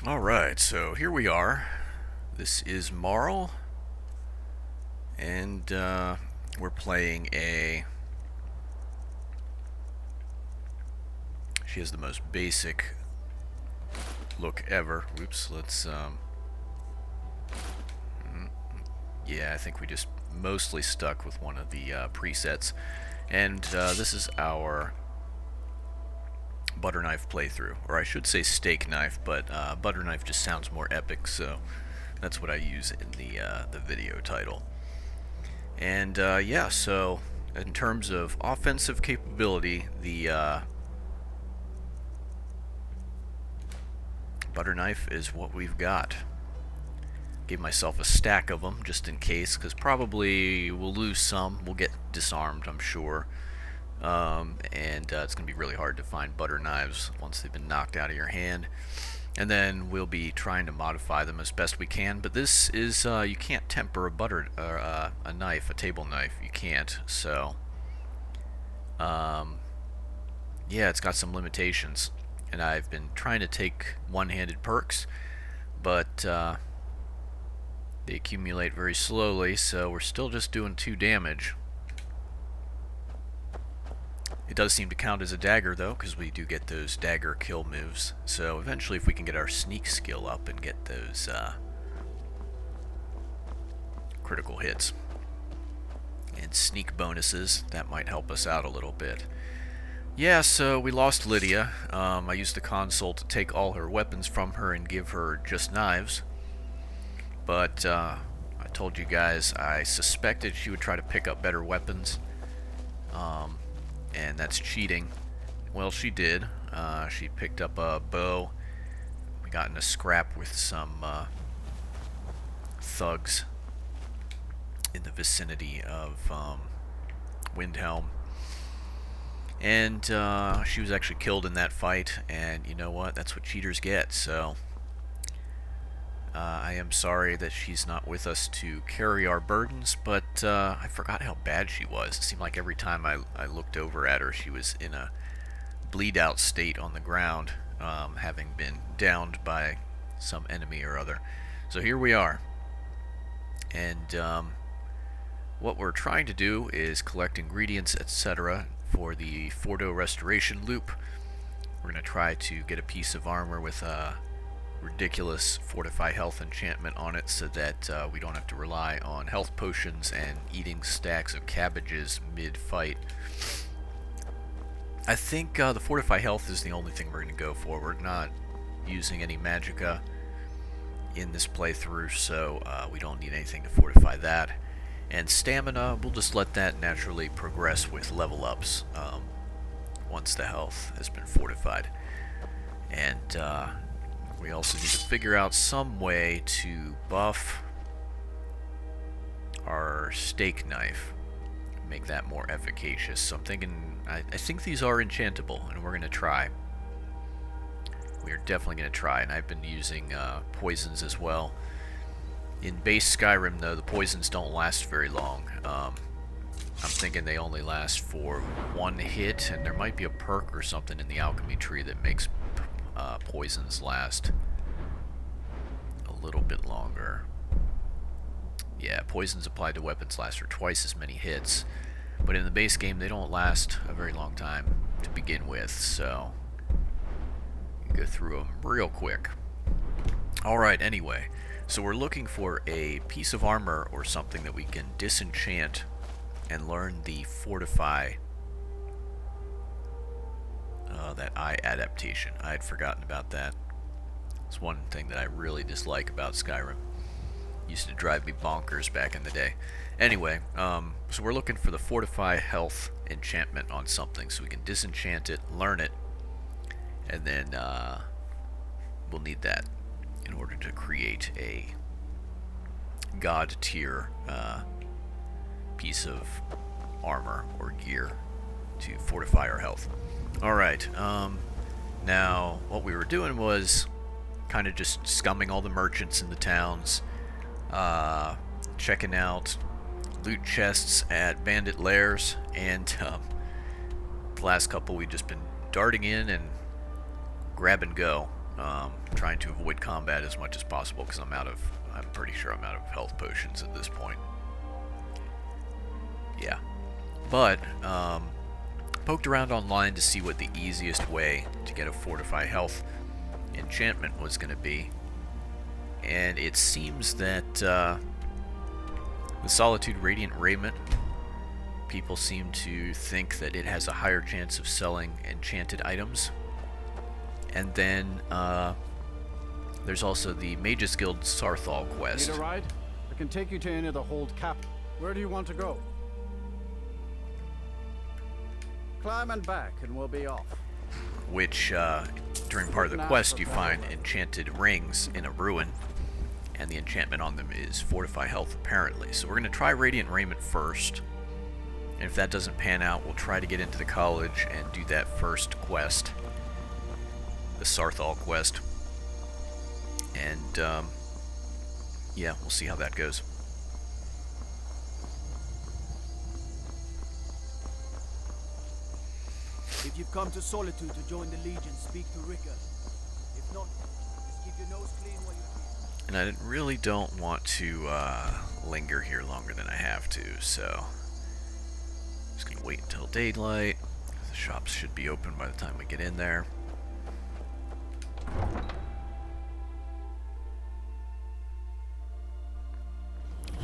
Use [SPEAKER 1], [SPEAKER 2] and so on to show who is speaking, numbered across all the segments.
[SPEAKER 1] Alright, so here we are. This is Marl, and we're playing a... She has the most basic look ever. Oops, let's... Yeah, I think we just mostly stuck with one of the presets. And this is our butter knife playthrough, or I should say steak knife, but butter knife just sounds more epic, so that's what I use in the video title. And yeah, so in terms of offensive capability, the butter knife is what we've got. Gave myself a stack of them just in case, because probably we'll lose some. We'll get disarmed, I'm sure. And it's going to be really hard to find butter knives once they've been knocked out of your hand. And then we'll be trying to modify them as best we can. But this is, you can't temper a butter, or a knife, a table knife. You can't. So, yeah, it's got some limitations. And I've been trying to take one-handed perks, but they accumulate very slowly, so we're still just doing 2 damage. It does seem to count as a dagger, though, because we do get those dagger kill moves. So eventually, if we can get our sneak skill up and get those critical hits and sneak bonuses, that might help us out a little bit. Yeah, so we lost Lydia. I used the console to take all her weapons from her and give her just knives. But I told you guys I suspected she would try to pick up better weapons. And that's cheating. Well, she did. She picked up a bow. We got in a scrap with some thugs in the vicinity of Windhelm. And she was actually killed in that fight, and you know what? That's what cheaters get, so... I am sorry that she's not with us to carry our burdens, but I forgot how bad she was. It seemed like every time I looked over at her, she was in a bleed-out state on the ground, having been downed by some enemy or other. So here we are. And what we're trying to do is collect ingredients, etc., for the Fordo restoration loop. We're going to try to get a piece of armor with a ridiculous fortify health enchantment on it, so that we don't have to rely on health potions and eating stacks of cabbages mid-fight. I think the fortify health is the only thing we're going to go for. We're not using any magicka in this playthrough, so we don't need anything to fortify that. And stamina, we'll just let that naturally progress with level ups once the health has been fortified. And we also need to figure out some way to buff our steak knife, make that more efficacious. So I'm thinking, I think these are enchantable, and we're going to try. We are definitely going to try, and I've been using poisons as well. In base Skyrim, though, the poisons don't last very long. I'm thinking they only last for 1 hit, and there might be a perk or something in the alchemy tree that makes poisons last a little bit longer. Yeah, poisons applied to weapons last for twice as many hits, but in the base game they don't last a very long time to begin with, so you go through them real quick. Alright, anyway, so we're looking for a piece of armor or something that we can disenchant and learn the fortify, that eye adaptation. I had forgotten about that. It's one thing that I really dislike about Skyrim. Used to drive me bonkers back in the day. Anyway, so we're looking for the fortify health enchantment on something, so we can disenchant it, learn it, and then we'll need that in order to create a god tier piece of armor or gear to fortify our health. Alright, now what we were doing was kind of just scumming all the merchants in the towns, checking out loot chests at bandit lairs, and the last couple we've just been darting in and grab and go. Trying to avoid combat as much as possible because I'm pretty sure I'm out of health potions at this point. Yeah. But, poked around online to see what the easiest way to get a Fortify Health enchantment was going to be. And it seems that the Solitude Radiant Raiment, people seem to think that it has a higher chance of selling enchanted items. And then there's also the Mages Guild Sarthal quest.
[SPEAKER 2] Need a ride? I can take you to any of the hold cap. Where do you want to go? Climb and back and we'll be off.
[SPEAKER 1] Which, during part of the quest, you find enchanted rings in a ruin, and the enchantment on them is Fortify Health, apparently. So we're going to try Radiant Raiment first, and if that doesn't pan out, we'll try to get into the college and do that first quest, the Sarthal quest, and, yeah, we'll see how that goes.
[SPEAKER 3] If you've come to Solitude to join the Legion, speak to Ricker. If not, just keep your nose clean while you're here.
[SPEAKER 1] And I really don't want to linger here longer than I have to, so just gonna wait until daylight. The shops should be open by the time we get in there.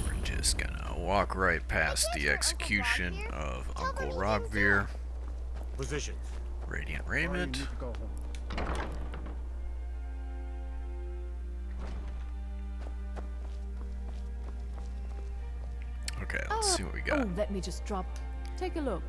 [SPEAKER 1] We're just gonna walk right past the execution of Uncle Rogvir.
[SPEAKER 3] Positions.
[SPEAKER 1] Radiant
[SPEAKER 2] Or you need
[SPEAKER 1] Raiment.
[SPEAKER 2] to go home.
[SPEAKER 1] Okay, let's see what we got.
[SPEAKER 4] Oh, let me just drop. Take a look.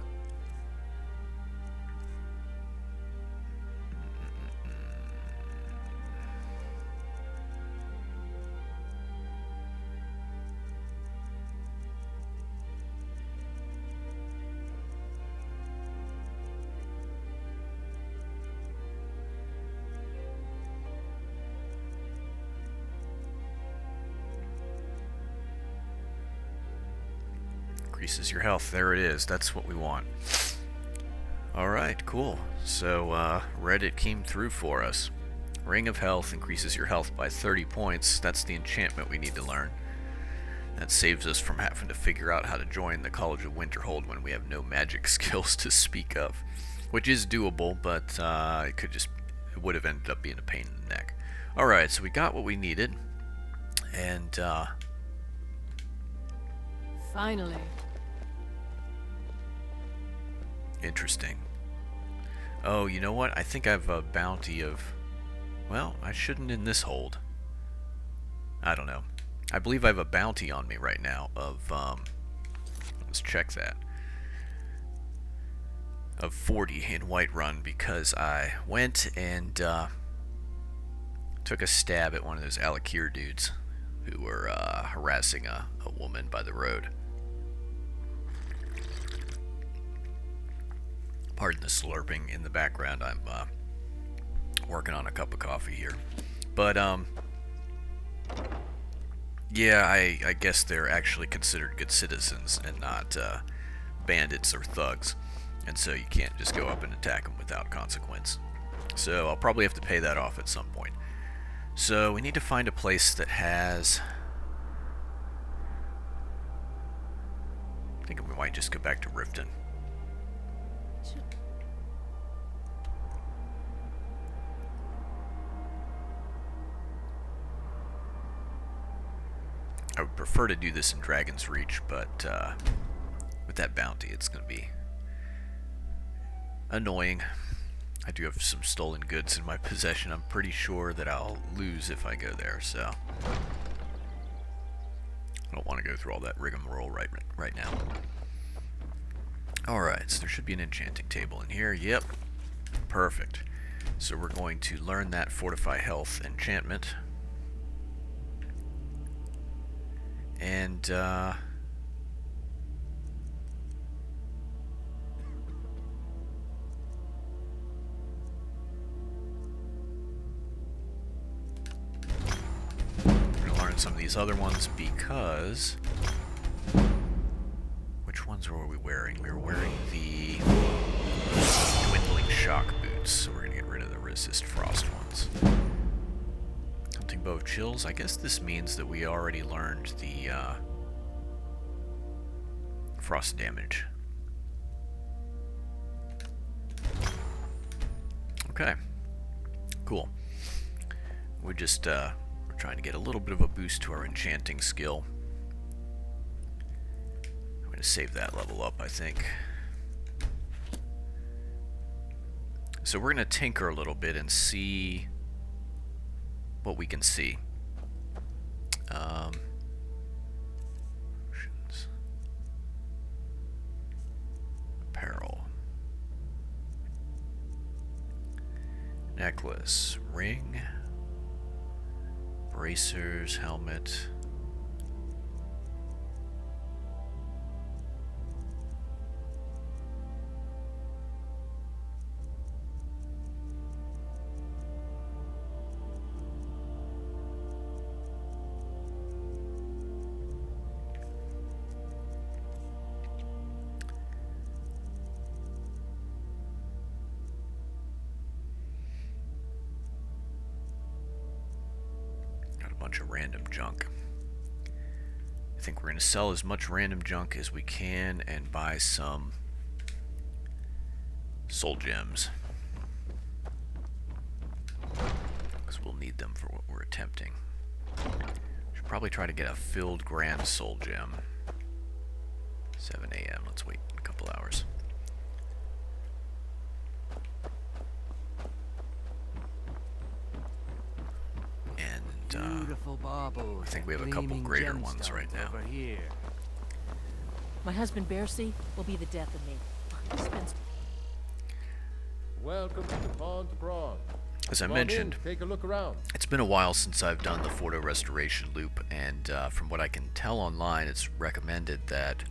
[SPEAKER 1] Increases your health. There it is. That's what we want. Alright, cool. So, Reddit came through for us. Ring of Health increases your health by 30 points. That's the enchantment we need to learn. That saves us from having to figure out how to join the College of Winterhold when we have no magic skills to speak of. Which is doable, but it would have ended up being a pain in the neck. Alright, so we got what we needed. And,
[SPEAKER 4] Finally.
[SPEAKER 1] interesting. Oh, you know what? I think I have a bounty of... Well, I shouldn't in this hold. I don't know. I believe I have a bounty on me right now of, let's check that. Of 40 in Whiterun because I went and, took a stab at one of those Alakir dudes who were, harassing a woman by the road. Pardon the slurping in the background. I'm working on a cup of coffee here. But, yeah, I guess they're actually considered good citizens and not bandits or thugs. And so you can't just go up and attack them without consequence. So I'll probably have to pay that off at some point. So we need to find a place that has... I think we might just go back to Riften. I would prefer to do this in Dragon's Reach, but with that bounty, it's going to be annoying. I do have some stolen goods in my possession. I'm pretty sure that I'll lose if I go there, so I don't want to go through all that rigmarole right now. Alright, so there should be an enchanting table in here. Yep, perfect. So we're going to learn that Fortify Health enchantment. And, we're going to learn some of these other ones because... Which ones were we wearing? We were wearing the Dwindling Shock boots, so we're going to get rid of the Resist Frost ones. Hunting Bow of Chills. I guess this means that we already learned the frost damage. Okay. Cool. We're trying to get a little bit of a boost to our enchanting skill. I'm going to save that level up, I think. So we're going to tinker a little bit and see what we can see. Options. Apparel. Necklace. Ring. Bracers. Helmet. Bunch of random junk. I think we're going to sell as much random junk as we can and buy some soul gems, because we'll need them for what we're attempting. Should probably try to get a filled grand soul gem. 7 a.m. Let's wait a couple hours.
[SPEAKER 3] Beautiful baubles.
[SPEAKER 1] I think we have a couple greater ones right now.
[SPEAKER 3] Over here.
[SPEAKER 4] My husband Bercy will be the death of me. Spence.
[SPEAKER 5] Welcome to the Pond to Prawn.
[SPEAKER 1] As I
[SPEAKER 5] Come on
[SPEAKER 1] mentioned,
[SPEAKER 5] in, take a look around.
[SPEAKER 1] it's been a while since I've done the photo restoration loop, and from what I can tell online, it's recommended that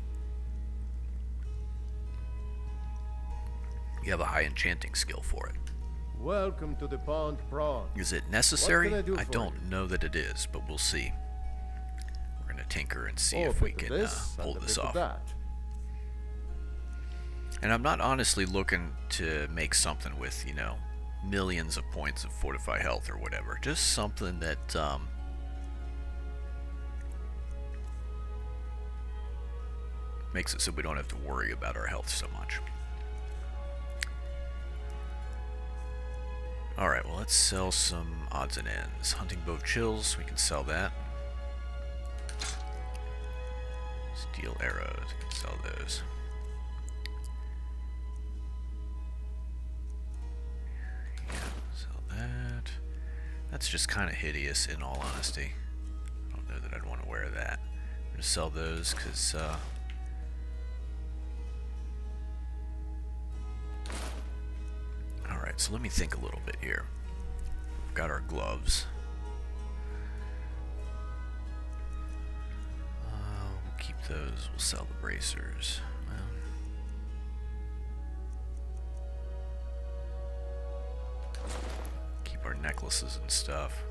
[SPEAKER 1] you have a high enchanting skill for it.
[SPEAKER 5] Welcome to the Pond to Prawn.
[SPEAKER 1] Is it necessary?
[SPEAKER 5] What can I do
[SPEAKER 1] I
[SPEAKER 5] for
[SPEAKER 1] don't
[SPEAKER 5] you?
[SPEAKER 1] know that it is, but we'll see. We're going to tinker and see
[SPEAKER 5] Oh,
[SPEAKER 1] if
[SPEAKER 5] a
[SPEAKER 1] we
[SPEAKER 5] bit of
[SPEAKER 1] can
[SPEAKER 5] this and
[SPEAKER 1] pull
[SPEAKER 5] a
[SPEAKER 1] this
[SPEAKER 5] bit of
[SPEAKER 1] off.
[SPEAKER 5] that.
[SPEAKER 1] And I'm not honestly looking to make something with, you know, millions of points of fortify health or whatever. Just something that makes it so we don't have to worry about our health so much. Alright, well, let's sell some odds and ends. Hunting Bow Chills, we can sell that. Steel arrows, we can sell those. Yeah, sell that. That's just kind of hideous, in all honesty. I don't know that I'd want to wear that. I'm going to sell those because, Alright, so let me think a little bit here. We've got our gloves. We'll keep those. We'll sell the bracers. Well, keep our necklaces and stuff.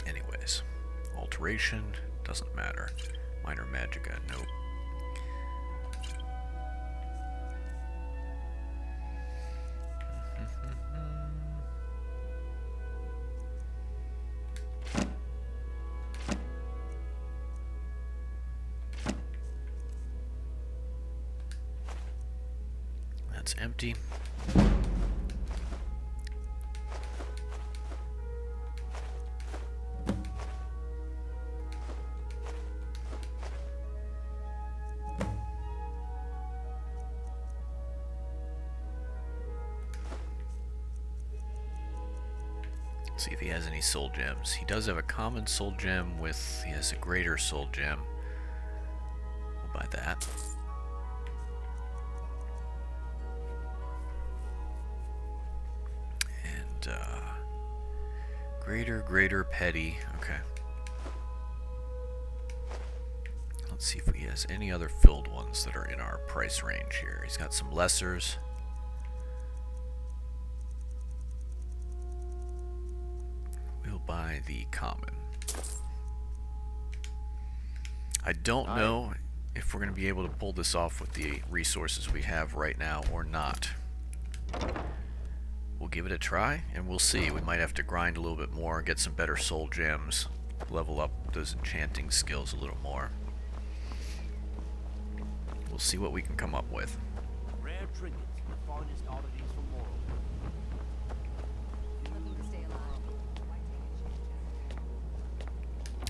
[SPEAKER 1] Anyways, alteration doesn't matter. Minor magicka, nope. That's empty. See if he has any soul gems. He does have a common soul gem with, he has a greater soul gem. We'll buy that. And, greater, petty. Okay. Let's see if he has any other filled ones that are in our price range here. He's got some lessers. Fortify the common. I don't know if we're going to be able to pull this off with the resources we have right now or not. We'll give it a try, and we'll see. We might have to grind a little bit more, get some better soul gems, level up those enchanting skills a little more. We'll see what we can come up with.
[SPEAKER 3] Rare trinkets, the finest oddities from Morrow.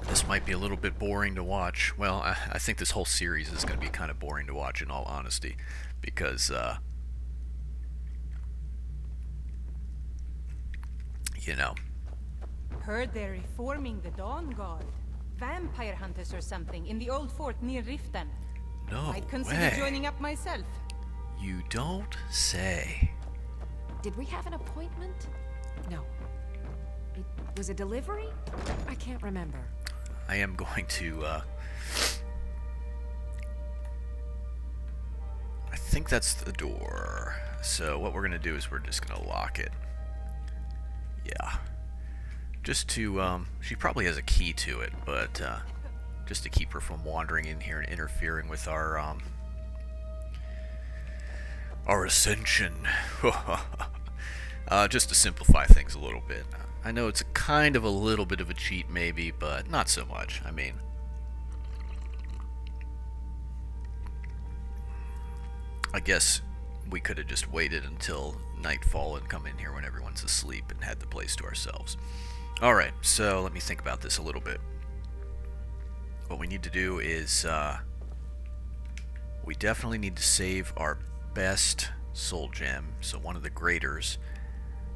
[SPEAKER 1] This might be a little bit boring to watch. Well, I think this whole series is going to be kind of boring to watch, in all honesty, because, you know.
[SPEAKER 6] Heard they're reforming the Dawn Guard. Vampire hunters or something in the old fort near Riften.
[SPEAKER 1] No
[SPEAKER 6] I'd consider
[SPEAKER 1] way.
[SPEAKER 6] joining up myself.
[SPEAKER 1] You don't say.
[SPEAKER 7] Did we have an appointment? No. It was a delivery? I can't remember.
[SPEAKER 1] I am going to, I think that's the door. So what we're going to do is we're just going to lock it. Yeah. Just to, she probably has a key to it, but, just to keep her from wandering in here and interfering with our ascension. Just to simplify things a little bit. I know it's kind of a little bit of a cheat maybe, but not so much. I mean, I guess we could have just waited until nightfall and come in here when everyone's asleep and had the place to ourselves. Alright, so let me think about this a little bit. What we need to do is, we definitely need to save our best soul gem, so one of the graders.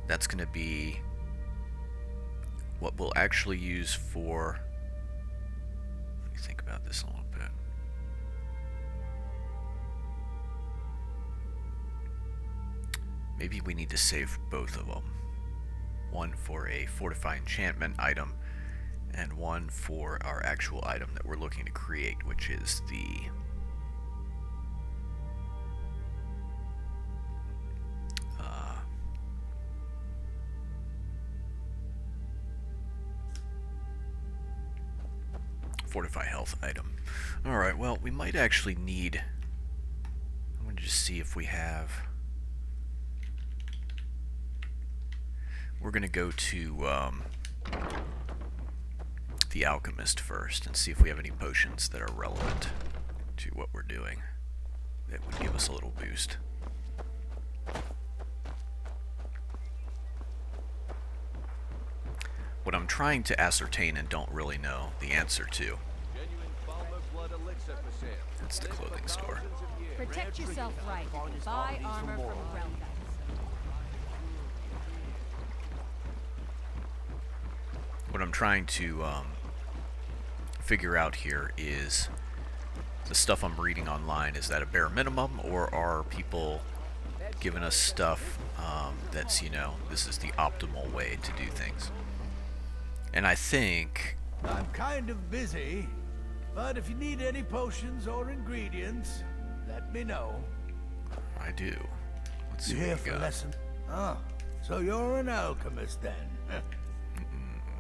[SPEAKER 1] That's going to be what we'll actually use for, let me think about this a little bit. Maybe we need to save both of them. One for a fortify enchantment item, and one for our actual item that we're looking to create, which is the fortify health item. Alright, well, we might actually need, I'm going to just see if we have, we're going to go to the alchemist first and see if we have any potions that are relevant to what we're doing that would give us a little boost. What I'm trying to ascertain and don't really know the answer to, that's the clothing store.
[SPEAKER 4] Protect yourself right. Buy armor from Relda.
[SPEAKER 1] What I'm trying to figure out here is the stuff I'm reading online. Is that a bare minimum, or are people giving us stuff that's, you know, this is the optimal way to do things? And I think
[SPEAKER 8] I'm kind of busy, but if you need any potions or ingredients, let me know.
[SPEAKER 1] I do. Let's see
[SPEAKER 8] You
[SPEAKER 1] what
[SPEAKER 8] here
[SPEAKER 1] we
[SPEAKER 8] for a
[SPEAKER 1] got.
[SPEAKER 8] lesson? Oh, so you're an alchemist then?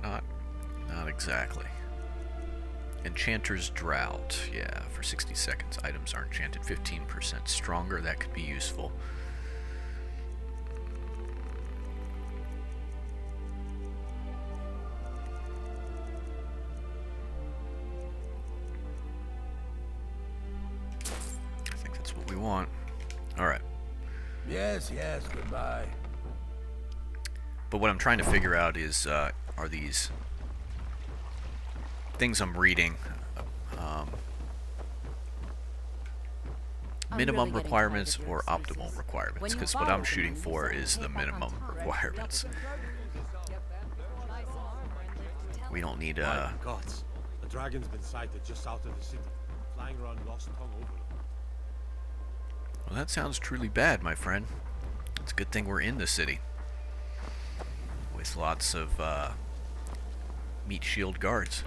[SPEAKER 1] Not exactly. Enchanter's Drought. Yeah, for 60 seconds. Items are enchanted 15% stronger. That could be useful. I think that's what we want. Alright.
[SPEAKER 8] Yes, goodbye.
[SPEAKER 1] But what I'm trying to figure out is, are these things I'm reading minimum
[SPEAKER 4] really getting
[SPEAKER 1] requirements
[SPEAKER 4] tired of your
[SPEAKER 1] or
[SPEAKER 4] excuses.
[SPEAKER 1] optimal requirements?
[SPEAKER 4] When you
[SPEAKER 1] Because what
[SPEAKER 4] follow
[SPEAKER 1] I'm
[SPEAKER 4] them,
[SPEAKER 1] shooting
[SPEAKER 4] you
[SPEAKER 1] for
[SPEAKER 4] just
[SPEAKER 1] is the
[SPEAKER 4] take back on
[SPEAKER 1] minimum
[SPEAKER 4] time.
[SPEAKER 1] requirements. We don't need
[SPEAKER 9] My gods, a dragon's been sighted just south of the city, flying around Lost Tongue Overlook.
[SPEAKER 1] Well, that sounds truly bad, my friend. It's a good thing we're in the city with lots of meat shield guards.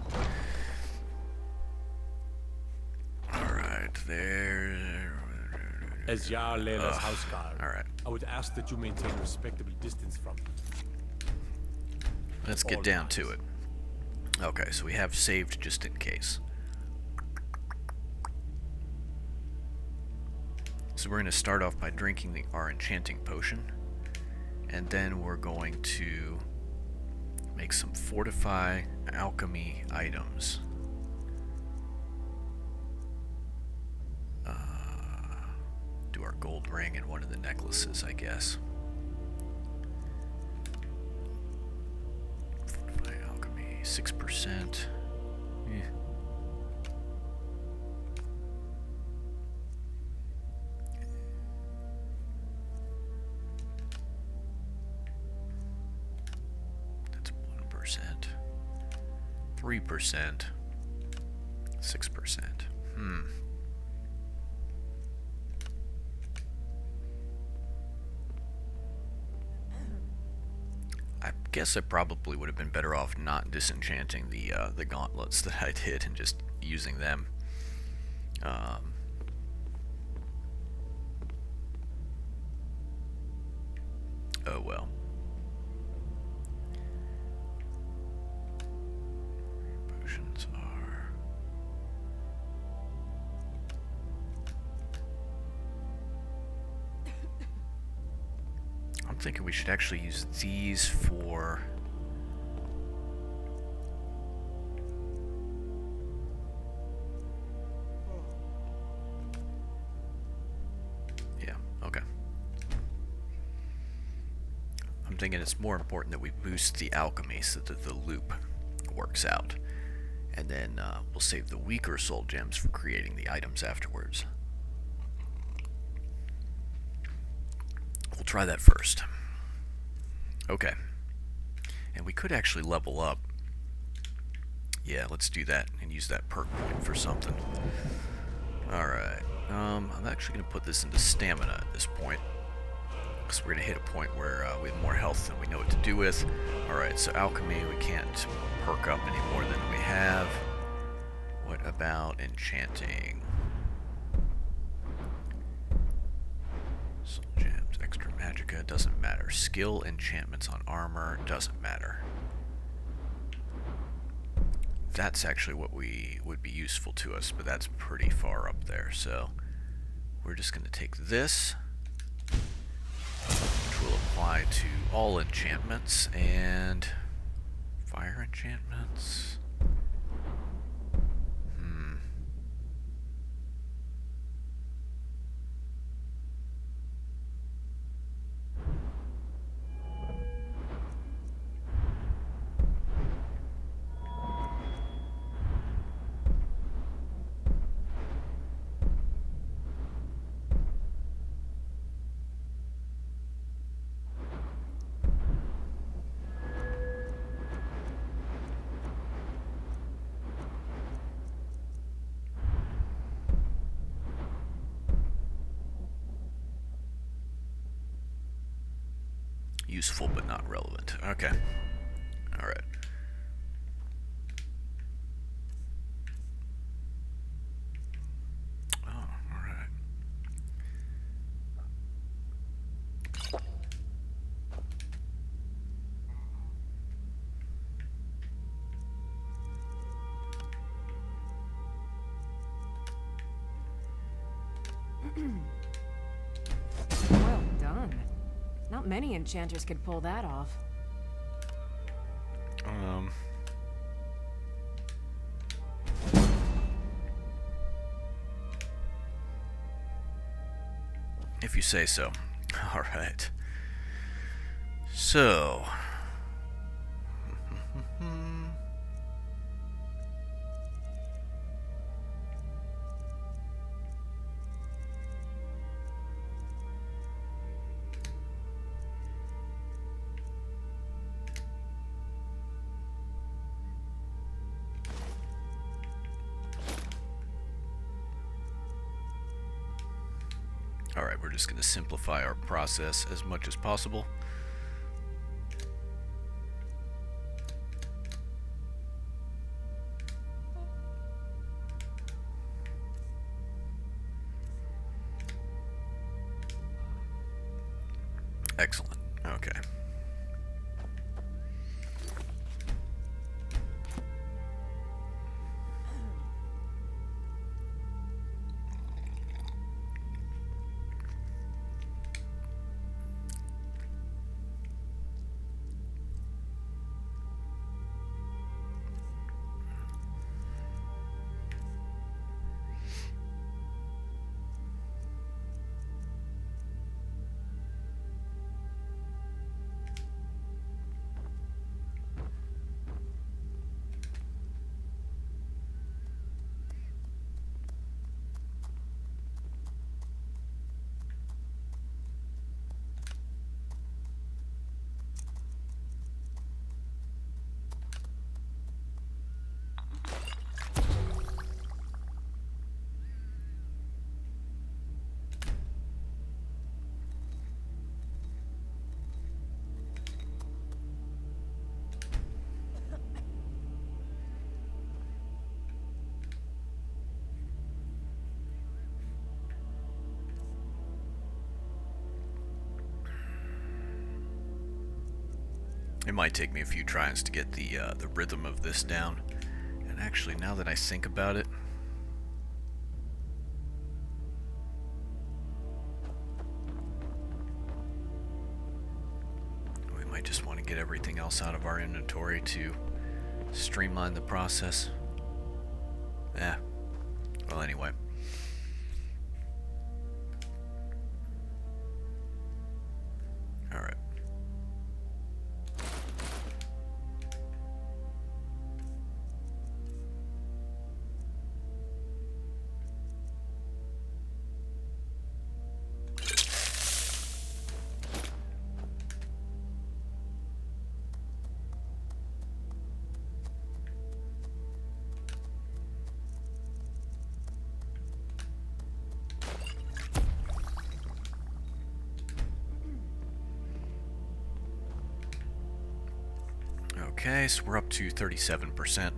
[SPEAKER 1] Alright, there.
[SPEAKER 9] As Jarl Lela's houseguard,
[SPEAKER 1] Alright,
[SPEAKER 9] I would ask that you maintain a respectable distance from me.
[SPEAKER 1] let's get down to it. Okay, so we have saved just in case. So we're going to start off by drinking our enchanting potion. And then we're going to make some fortify alchemy items. Do our gold ring and one of the necklaces, I guess. Fortify alchemy, 6%. Yeah. That's 1%. 3%. 6%. I guess I probably would have been better off not disenchanting the gauntlets that I did and just using them. Oh well. Potions are. I'm thinking we should actually use these for... Yeah, okay. I'm thinking it's more important that we boost the alchemy so that the loop works out. And then we'll save the weaker soul gems for creating the items afterwards. We'll try that first. Okay. And we could actually level up. Yeah, let's do that and use that perk point for something. Alright. I'm actually going to put this into stamina at this point. Because we're going to hit a point where we have more health than we know what to do with. Alright, so alchemy we can't perk up any more than we have. What about enchanting? Soul gems, extra magicka, doesn't matter. Skill enchantments on armor, doesn't matter. That's actually what would be useful to us, but that's pretty far up there. So we're just going to take this, which will apply to all enchantments and fire enchantments. Useful but not relevant. Okay. Alright. Oh, alright.
[SPEAKER 7] Well done. Not many enchanters could pull that off.
[SPEAKER 1] If you say so. Alright. So. Alright, we're just going to simplify our process as much as possible. Excellent. Okay. It might take me a few tries to get the rhythm of this down. And actually, now that I think about it, we might just want to get everything else out of our inventory to streamline the process. Well, anyway. Alright. Okay, so we're up to 37%.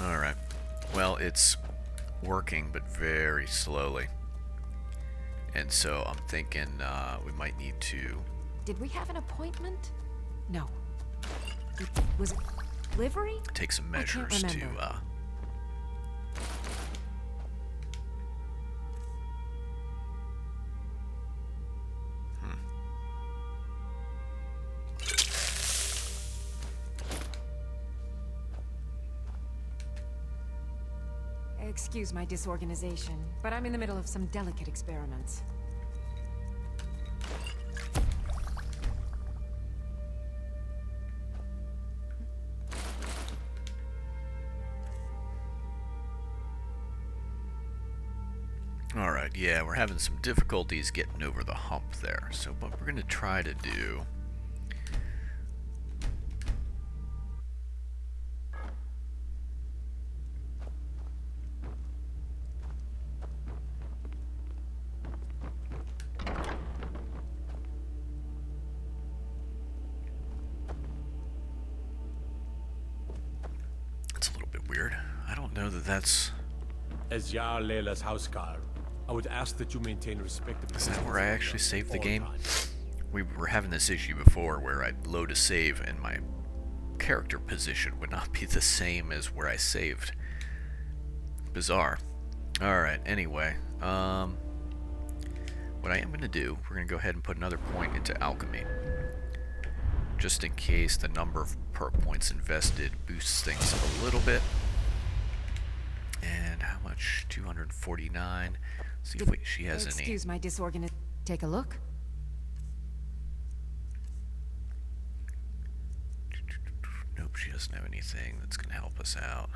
[SPEAKER 1] Alright. Well, it's working, but very slowly. And so I'm thinking we might need to...
[SPEAKER 7] Did we have an appointment? No. Was it livery?
[SPEAKER 1] take some
[SPEAKER 7] I can't
[SPEAKER 1] measures to...
[SPEAKER 7] remember. Excuse my disorganization, but I'm in the middle of some delicate experiments.
[SPEAKER 1] Alright, yeah, we're having some difficulties getting over the hump there. So what we're going to try to do... It's a little bit weird. I don't know that that's...
[SPEAKER 9] As Yar Leila's houseguard, I would ask that you maintain respectable...
[SPEAKER 1] Is that where I actually saved the
[SPEAKER 9] all
[SPEAKER 1] game?
[SPEAKER 9] times.
[SPEAKER 1] We were having this issue before where I'd load a save and my character position would not be the same as where I saved. Bizarre. Alright, anyway. What I am going to do, we're going to go ahead and put another point into alchemy. Just in case the number of perk points invested boosts things a little bit. And how much? 249. See if she has any.
[SPEAKER 7] Excuse my disorganization. Take a look.
[SPEAKER 1] Nope, she doesn't have anything that's going to help us out.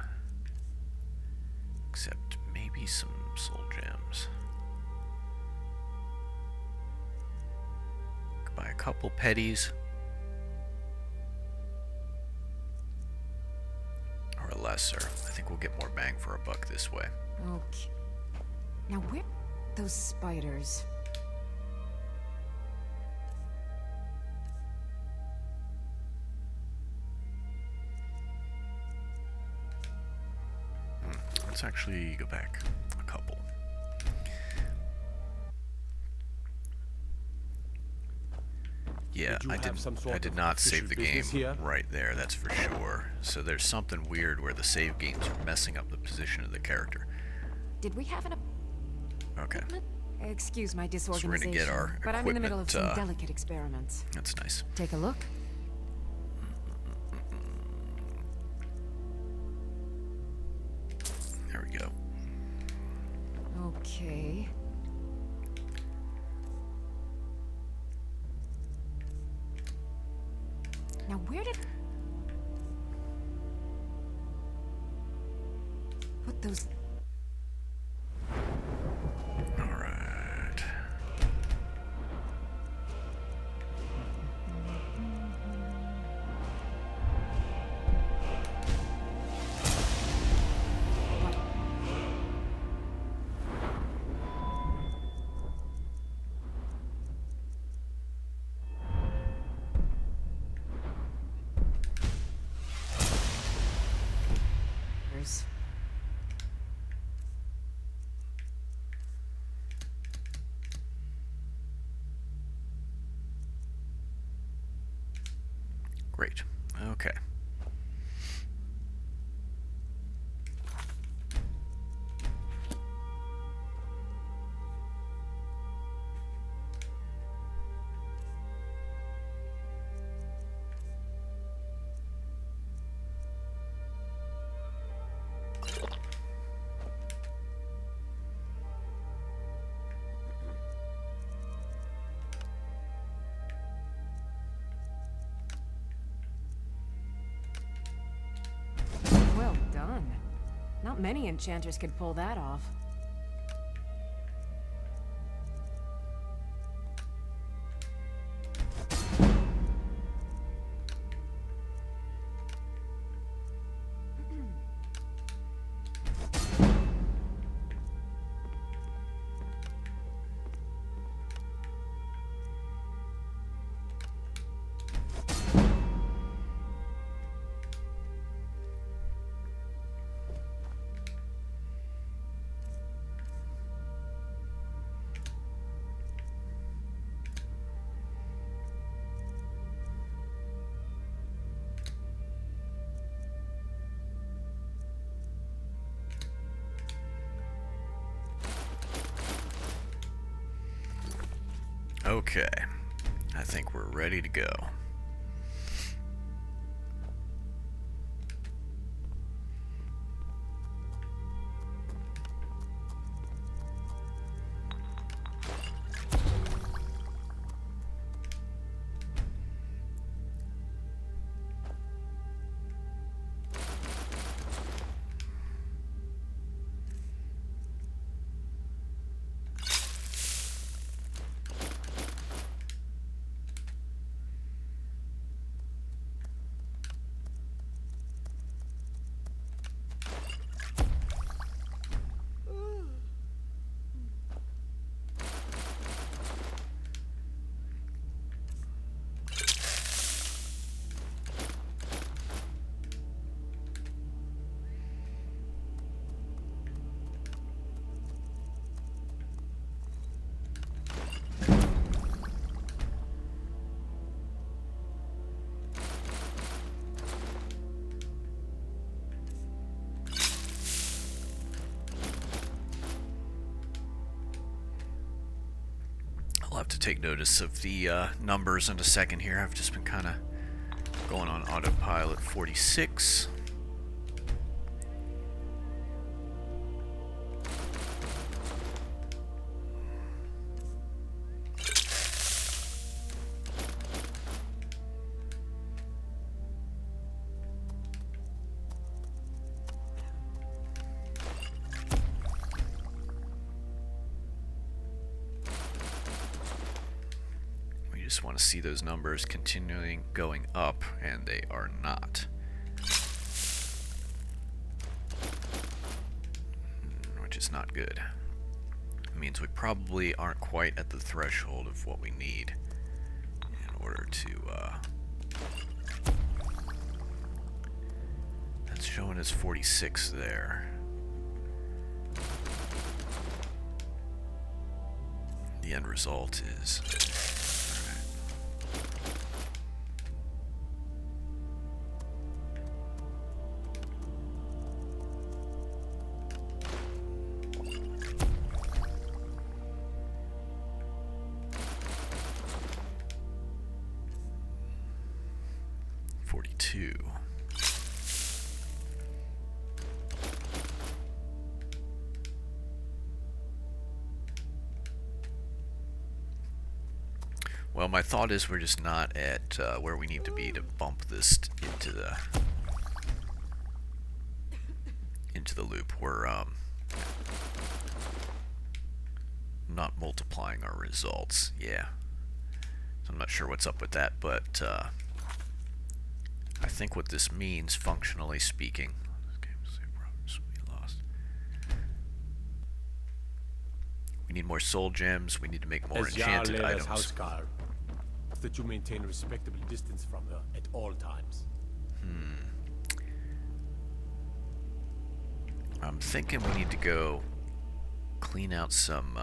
[SPEAKER 1] Except maybe some soul gems. Could buy a couple petties. Or a lesser. I think we'll get more bang for a buck this way.
[SPEAKER 7] Okay. Now where... those spiders...
[SPEAKER 1] Let's actually go back a couple. Yeah,
[SPEAKER 9] Did you have some sort
[SPEAKER 1] I did
[SPEAKER 9] of
[SPEAKER 1] not save
[SPEAKER 9] official
[SPEAKER 1] the game
[SPEAKER 9] business here?
[SPEAKER 1] right there, that's for sure. So there's something weird where the save games are messing up the position of the character.
[SPEAKER 7] Did we have an
[SPEAKER 1] Okay,
[SPEAKER 7] appointment? Excuse my
[SPEAKER 1] so
[SPEAKER 7] disorganization,
[SPEAKER 1] we're gonna get our
[SPEAKER 7] but I'm in the middle of some
[SPEAKER 1] equipment,
[SPEAKER 7] delicate experiments.
[SPEAKER 1] that's nice.
[SPEAKER 7] Take a look.
[SPEAKER 1] There we go.
[SPEAKER 7] Okay. Now where did... put those...
[SPEAKER 1] Alright.
[SPEAKER 7] There's...
[SPEAKER 1] Great. Okay.
[SPEAKER 7] well done. Not many enchanters could pull that off.
[SPEAKER 1] Okay. I think we're ready to go. I'll have to take notice of the numbers in a second here. I've just been kind of going on autopilot 46. Just want to see those numbers continuing going up, and they are not. not good. It means we probably aren't quite at the threshold of what we need in order to, that's showing us 46 there. The end result is... Well, my thought is we're just not at where we need to be to bump this into the loop. We're not multiplying our results. Yeah. So I'm not sure what's up with that, but I think what this means, functionally speaking, we need more soul gems. We need to make more enchanted items.
[SPEAKER 9] Housecarl, that you maintain a respectable distance from her at all times.
[SPEAKER 1] I'm thinking we need to go clean out some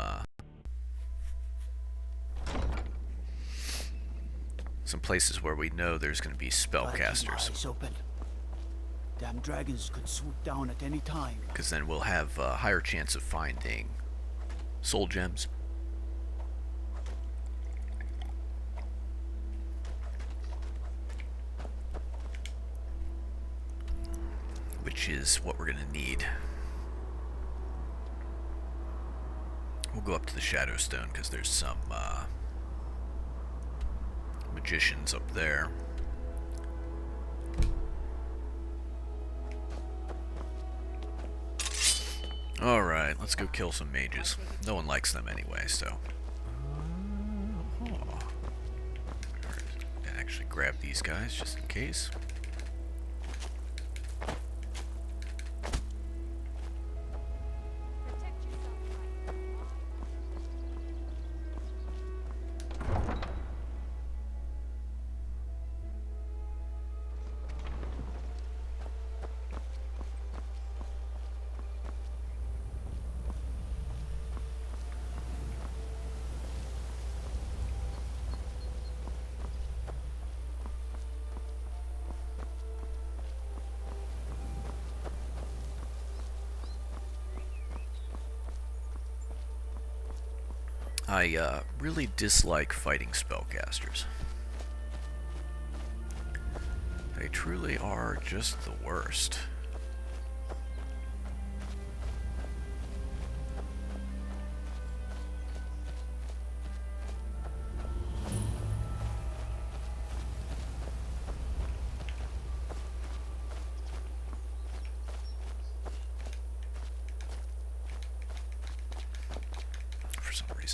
[SPEAKER 1] places where we know there's going to be spellcasters.
[SPEAKER 3] Eyes open. Damn dragons could swoop down at any time.
[SPEAKER 1] Because then we'll have a higher chance of finding soul gems. Which is what we're going to need. We'll go up to the Shadowstone because there's some magicians up there. Alright, let's go kill some mages. No one likes them anyway, so. Actually grab these guys just in case. I really dislike fighting spellcasters. They truly are just the worst.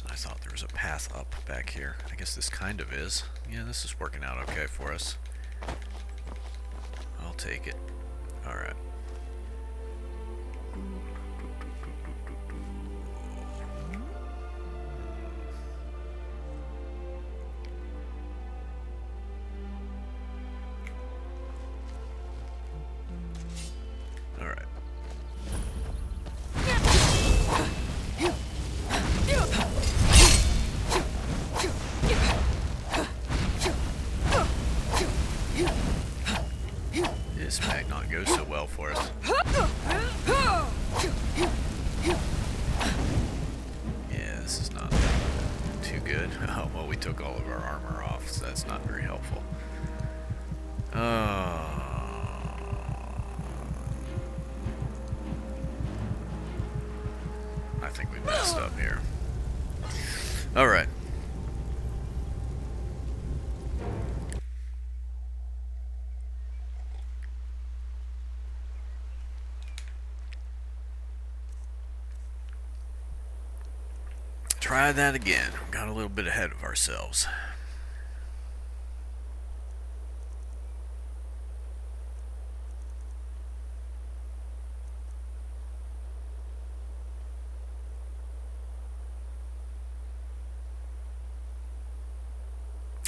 [SPEAKER 1] I thought there was a path up back here. I guess this kind of is. Yeah, this is working out okay for us. I'll take it. Alright. Alright. This might not go so well for us. Yeah, this is not too good. Oh, well, we took all of our armor off, so that's not very helpful. I think we messed up here. Alright. Try that again. We got a little bit ahead of ourselves.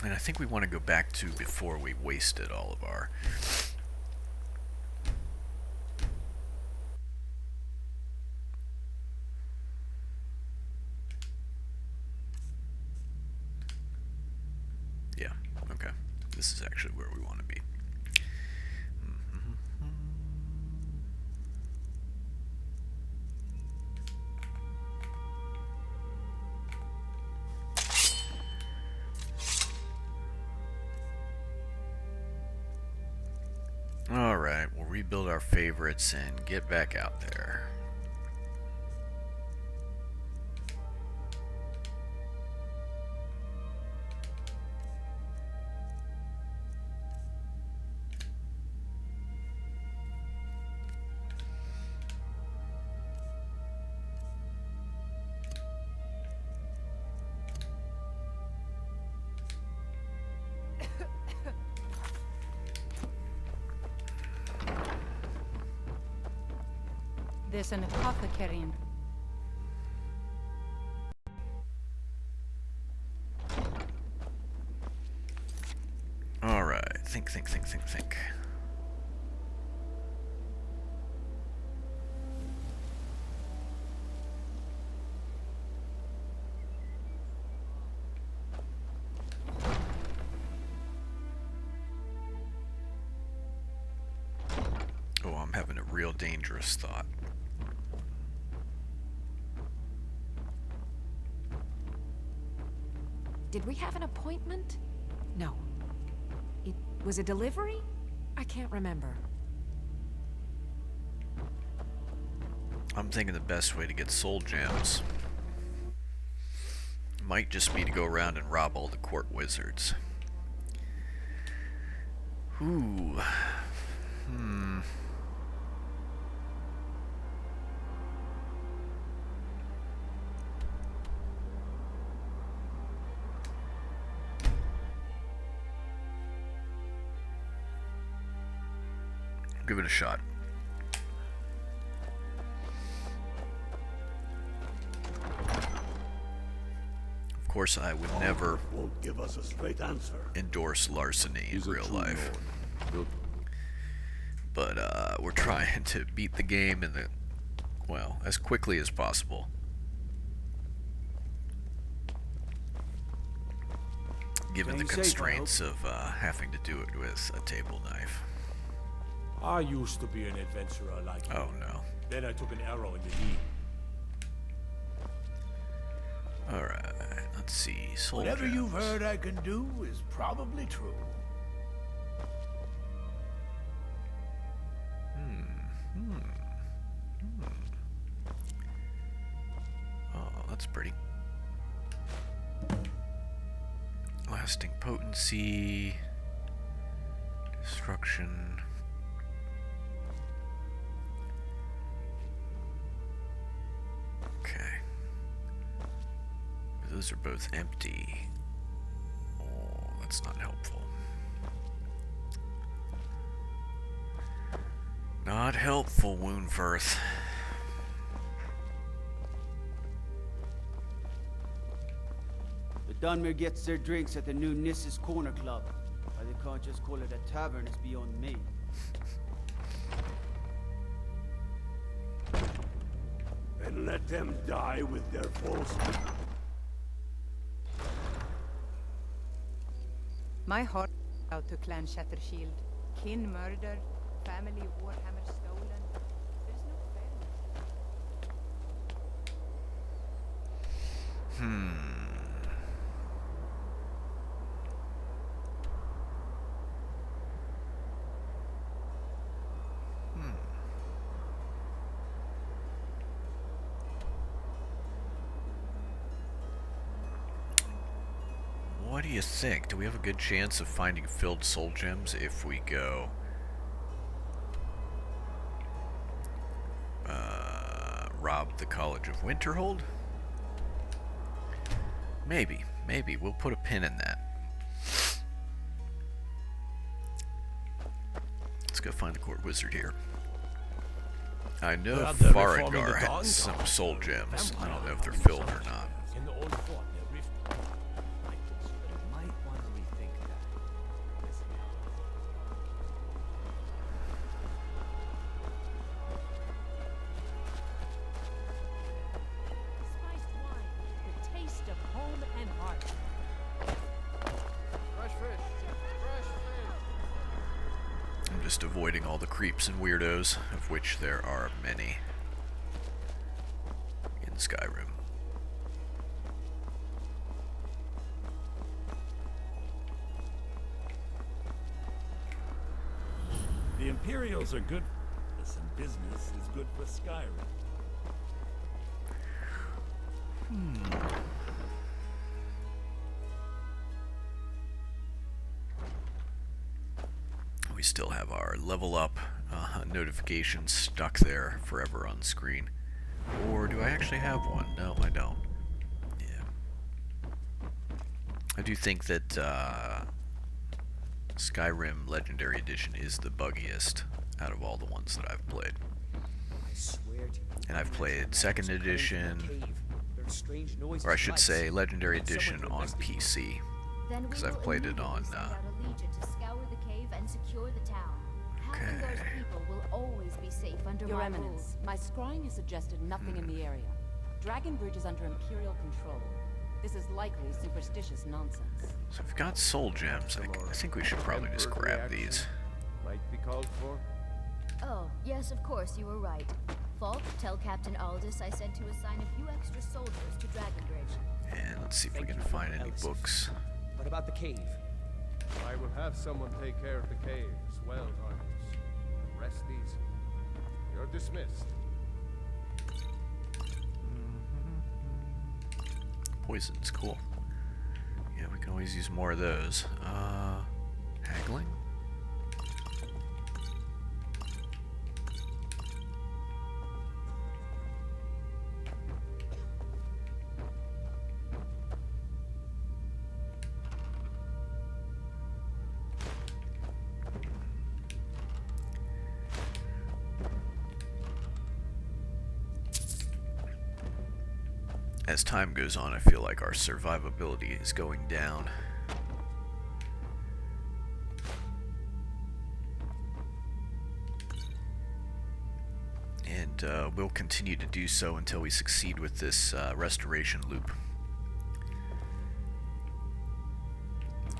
[SPEAKER 1] And I think we want to go back to before we wasted all of our... Yeah, okay. This is actually where we want to be. Alright, we'll rebuild our favorites and get back out there.
[SPEAKER 6] There's an apothecary in.
[SPEAKER 1] Alright, think. Oh, I'm having a real dangerous thought.
[SPEAKER 7] Did we have an appointment? No. It was a delivery? I can't remember.
[SPEAKER 1] I'm thinking the best way to get soul gems might just be to go around and rob all the court wizards. Ooh. Give it a shot. Of course, I would never
[SPEAKER 9] Won't give us a straight answer.
[SPEAKER 1] endorse larceny in real life. But we're trying to beat the game in the, well, as quickly as possible. Given the
[SPEAKER 3] Staying safe, I
[SPEAKER 1] constraints of having to do it with a table knife.
[SPEAKER 9] I used to be an adventurer like you.
[SPEAKER 1] Oh no.
[SPEAKER 9] Then I took an arrow in the knee.
[SPEAKER 1] Alright, let's see. Soul
[SPEAKER 8] Whatever you've
[SPEAKER 1] gems.
[SPEAKER 8] heard I can do is probably true.
[SPEAKER 1] Oh, that's pretty. Lasting potency. Destruction. Okay. Those are both empty. Oh, that's not helpful. Not helpful, Woundfirth.
[SPEAKER 3] The Dunmer gets their drinks at the new Nissa's Corner Club. Why they can't just call it a tavern is beyond me.
[SPEAKER 9] And let them die with their false...
[SPEAKER 6] My heart out to Clan Shattershield. Kin murdered, family Warhammer stolen. There's no fairness.
[SPEAKER 1] What do you think? Do we have a good chance of finding filled soul gems if we go rob the College of Winterhold? Maybe. We'll put a pin in that. Let's go find the court wizard here. I know
[SPEAKER 9] Well, they're
[SPEAKER 1] Farengar
[SPEAKER 9] reforming the
[SPEAKER 1] has
[SPEAKER 9] Dawn
[SPEAKER 1] some
[SPEAKER 9] Guard.
[SPEAKER 1] soul gems. I don't know if they're
[SPEAKER 9] Vampire
[SPEAKER 1] filled or not.
[SPEAKER 9] In the old fort, they're
[SPEAKER 3] Might want to rethink
[SPEAKER 1] Just avoiding all the creeps and weirdos, of which there are many in Skyrim.
[SPEAKER 10] The Imperials are good for us, and business is good for Skyrim.
[SPEAKER 1] We still have our level up notifications stuck there forever on screen. Or do I actually have one? No, I don't. Yeah. I do think that Skyrim Legendary Edition is the buggiest out of all the ones that I've played. And I've played 2nd Edition, or I should say Legendary Edition on PC, because I've played it on...
[SPEAKER 11] Having those people will always be safe under
[SPEAKER 4] Your
[SPEAKER 11] my
[SPEAKER 4] Eminence, my scrying has suggested nothing in the area. Dragonbridge is under Imperial control. This is likely superstitious nonsense.
[SPEAKER 1] So we've got soul gems. I think we should probably just grab these.
[SPEAKER 5] Might be called for.
[SPEAKER 11] Oh, yes, of course, you were right. Falk, tell Captain Aldous I said to assign a few extra soldiers to Dragonbridge.
[SPEAKER 1] And let's see if we can find any books.
[SPEAKER 12] What about the cave?
[SPEAKER 5] I will have someone take care of the cave as well, Argus. The rest these. You're dismissed.
[SPEAKER 1] Poisons, cool. Yeah, we can always use more of those. Haggling? As time goes on, I feel like our survivability is going down. And we'll continue to do so until we succeed with this restoration loop.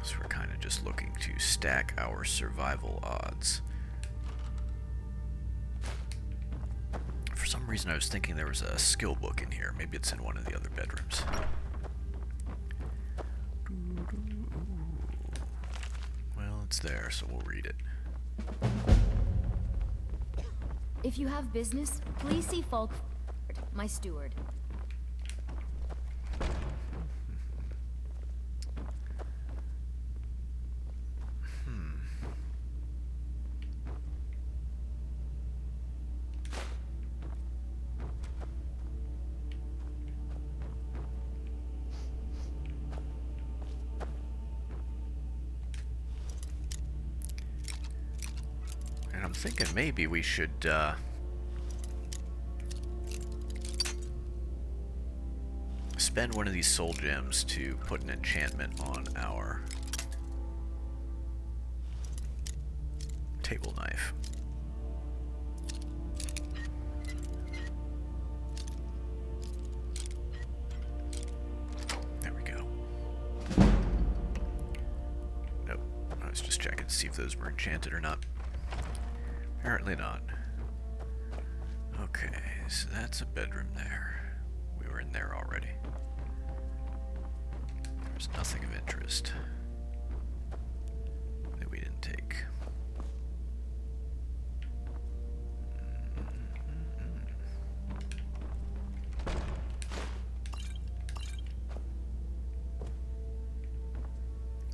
[SPEAKER 1] So we're kind of just looking to stack our survival odds. For some reason I was thinking there was a skill book in here. Maybe it's in one of the other bedrooms. Well, it's there, so we'll read it.
[SPEAKER 11] If you have business, please see Falk, my steward.
[SPEAKER 1] And I'm thinking maybe we should spend one of these soul gems to put an enchantment on our table knife. There we go. Nope. I was just checking to see if those were enchanted or not. Apparently not. Okay, so that's a bedroom there. We were in there already. There's nothing of interest that we didn't take.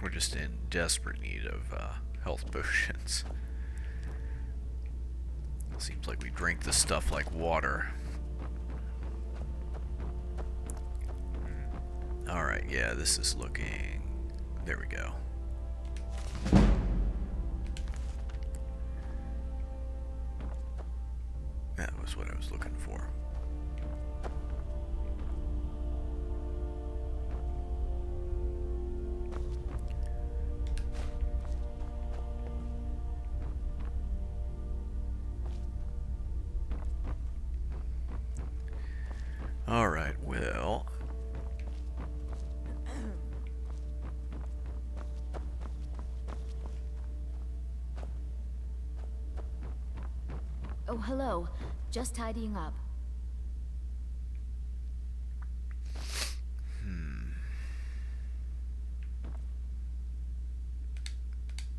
[SPEAKER 1] We're just in desperate need of health potions. Seems like we drink this stuff like water. Alright, yeah, this is looking... There we go. That was what I was looking for. Alright, well...
[SPEAKER 11] Oh, hello. Just tidying up.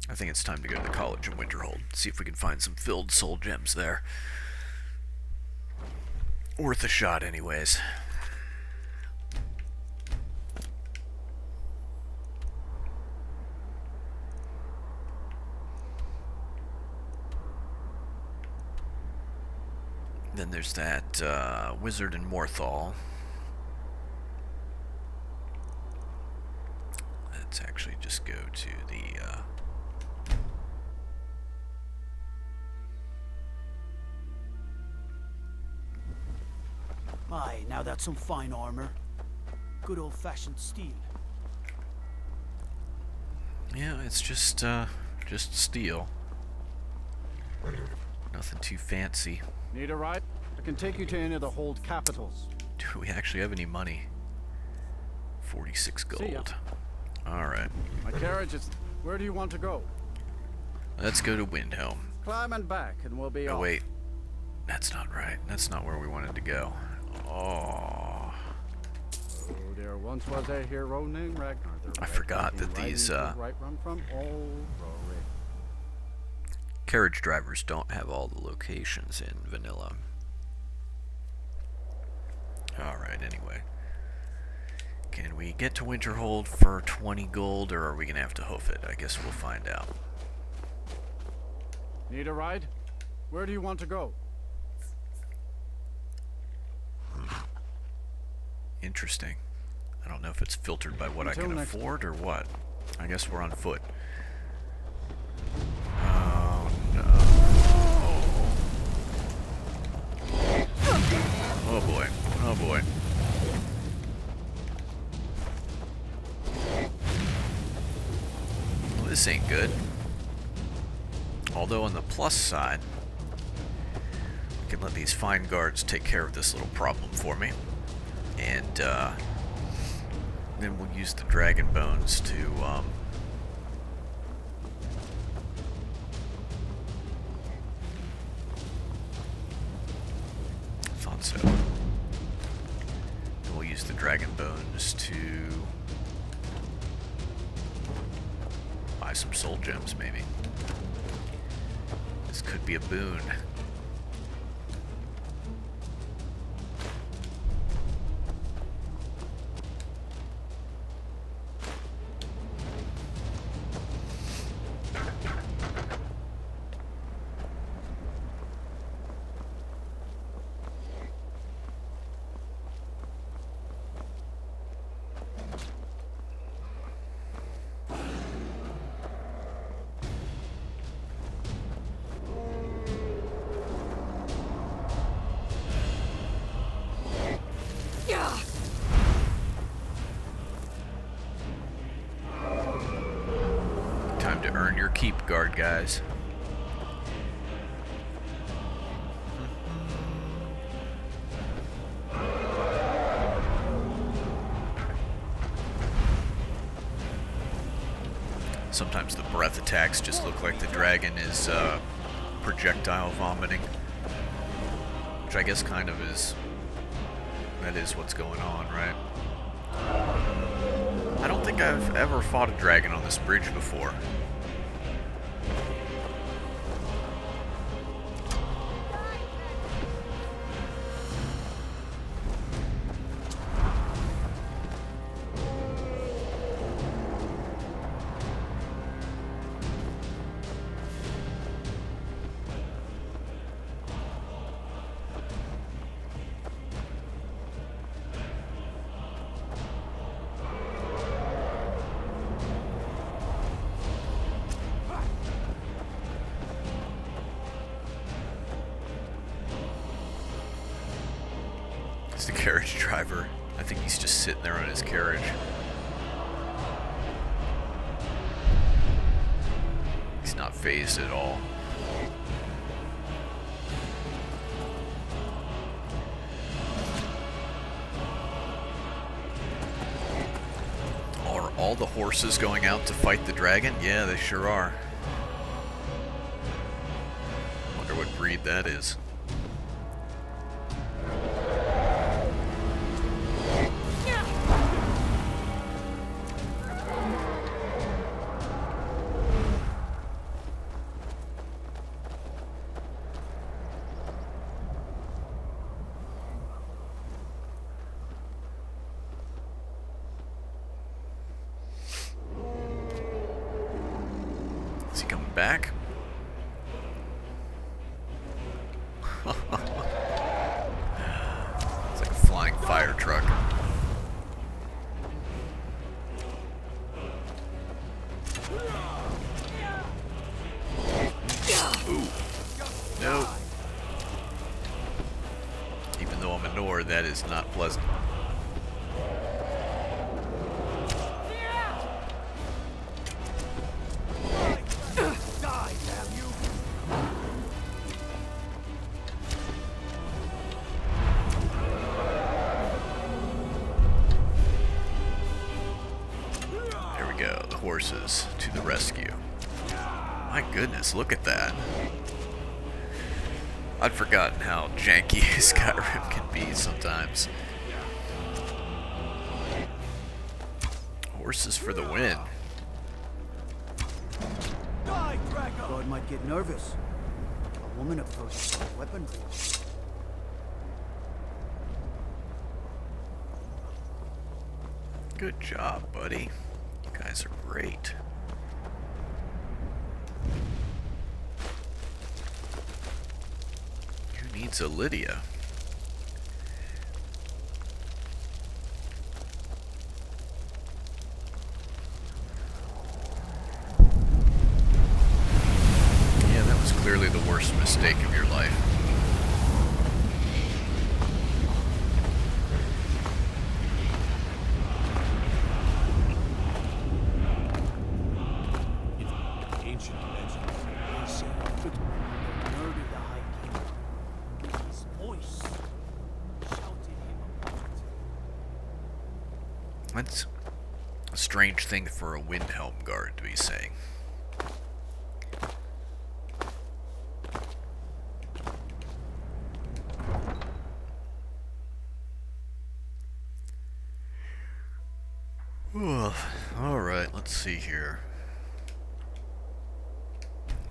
[SPEAKER 1] I think it's time to go to the college in Winterhold. See if we can find some filled soul gems there. Worth a shot anyways. Then there's that wizard in Morthal. Let's actually just go to the
[SPEAKER 3] Aye, now that's some fine armor. Good old-fashioned steel.
[SPEAKER 1] yeah, it's just steel. Nothing too fancy.
[SPEAKER 2] Need a ride? I can take you to any of the hold capitals.
[SPEAKER 1] Do we actually have any money? 46
[SPEAKER 2] See ya.
[SPEAKER 1] gold. Alright.
[SPEAKER 2] My carriage is... Where do you want to go?
[SPEAKER 1] Let's go to Windhelm.
[SPEAKER 2] Climb and back, and we'll be
[SPEAKER 1] Oh
[SPEAKER 2] off.
[SPEAKER 1] wait. That's not right. That's not where we wanted to go. Oh.
[SPEAKER 2] Oh, there once was a hero named Ragnar. The
[SPEAKER 1] I
[SPEAKER 2] Red
[SPEAKER 1] forgot
[SPEAKER 2] Viking
[SPEAKER 1] that
[SPEAKER 2] riding
[SPEAKER 1] these,
[SPEAKER 2] to right run from old Rory.
[SPEAKER 1] Carriage drivers don't have all the locations in vanilla. Alright, anyway. Can we get to Winterhold for 20 gold, or are we gonna have to hoof it? I guess we'll find out.
[SPEAKER 2] Need a ride? Where do you want to go?
[SPEAKER 1] Interesting. I don't know if it's filtered by what
[SPEAKER 2] Until
[SPEAKER 1] I can
[SPEAKER 2] next
[SPEAKER 1] afford or what. I guess we're on foot. Oh no. Oh boy. Oh boy. Well, this ain't good. Although on the plus side, I can let these fine guards take care of this little problem for me. And then we'll use the dragon bones to thought so. Then we'll use the dragon bones to buy some soul gems, maybe. This could be a boon. Time to earn your keep, guard guys. Sometimes the breath attacks just look like the dragon is projectile vomiting, which I guess kind of is. That is what's going on, right? I don't think I've ever fought a dragon on this bridge before. It's the carriage driver. I think he's just sitting there on his carriage. He's not phased at all. Are all the horses going out to fight the dragon? Yeah, they sure are. Wonder what breed that is. back. It's like a flying fire truck. Ooh. Nope. Even though I'm a Nord, that is not pleasant. There we go, the horses to the rescue. My goodness, look at that. I'd forgotten how janky Skyrim can be sometimes. Horses for the win.
[SPEAKER 3] God might get nervous. A woman approaches with a weapon.
[SPEAKER 1] Good job, buddy. You guys are great. Who needs a Lydia? Yeah, that was clearly the worst mistake of your life.
[SPEAKER 9] Ancient legends.
[SPEAKER 3] They say it murdered the High King. His voice shouted him apart.
[SPEAKER 1] That's a strange thing for a Windhelm guard to be saying. Alright, let's see here.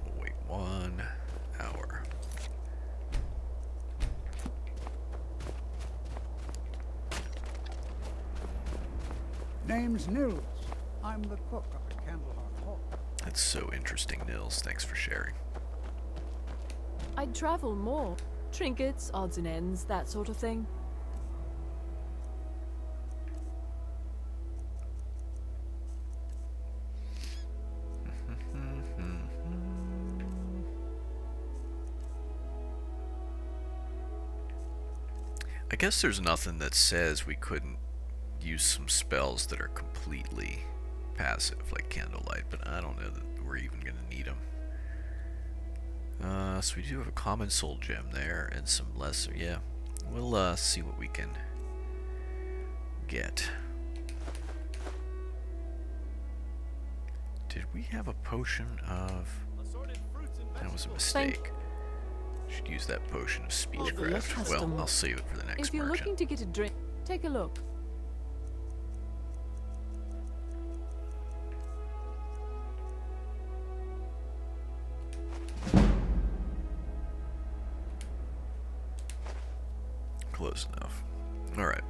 [SPEAKER 1] We'll wait 1 hour.
[SPEAKER 8] Name's Nils. I'm the cook up at Candlehearth Hall.
[SPEAKER 1] That's so interesting, Nils. Thanks for sharing.
[SPEAKER 12] I'd travel more. Trinkets, odds and ends, that sort of thing.
[SPEAKER 1] I guess there's nothing that says we couldn't use some spells that are completely passive, like Candlelight, but I don't know that we're even going to need them. So we do have a common soul gem there, and some lesser, yeah. We'll see what we can get. Did we have a potion of... That was a mistake. Should use that potion of speechcraft. Well, I'll save it for the next
[SPEAKER 12] If you're
[SPEAKER 1] merchant.
[SPEAKER 12] looking to get a drink, take a look.
[SPEAKER 1] Close enough. Alright.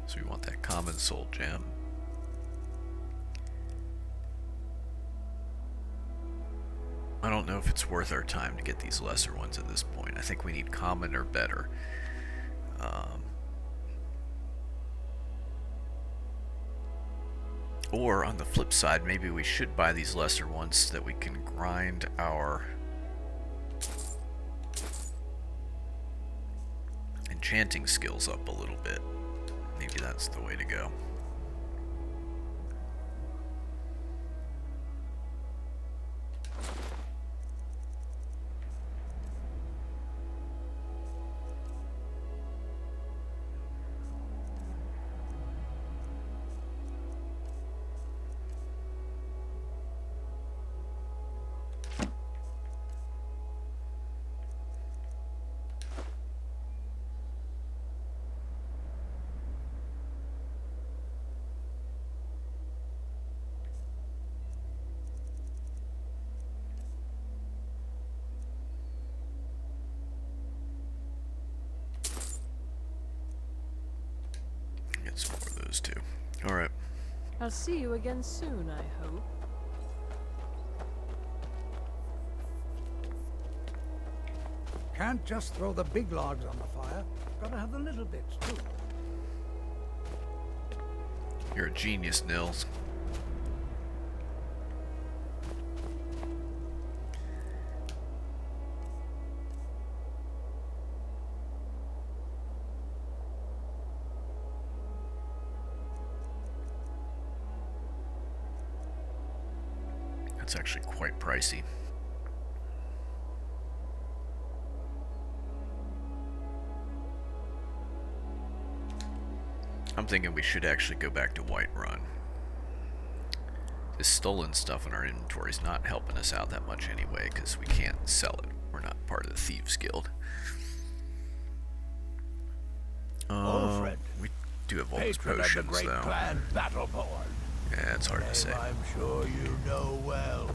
[SPEAKER 1] So we want that common soul gem. I don't know if it's worth our time to get these lesser ones at this point. I think we need common or better. Or on the flip side, maybe we should buy these lesser ones so that we can grind our enchanting skills up a little bit. Maybe that's the way to go. Get some more of those too. Alright.
[SPEAKER 12] I'll see you again soon, I hope.
[SPEAKER 8] Can't just throw the big logs on the fire. Gotta have the little bits, too.
[SPEAKER 1] You're a genius, Nils. That's actually quite pricey. I'm thinking we should actually go back to Whiterun. This stolen stuff in our inventory is not helping us out that much anyway, because we can't sell it. We're not part of the Thieves Guild.
[SPEAKER 8] Alfred,
[SPEAKER 1] we do have all those
[SPEAKER 8] patron
[SPEAKER 1] potions,
[SPEAKER 8] of the great
[SPEAKER 1] though.
[SPEAKER 8] clan Battleborn.
[SPEAKER 1] Yeah, it's hard to say.
[SPEAKER 8] I'm sure you know well.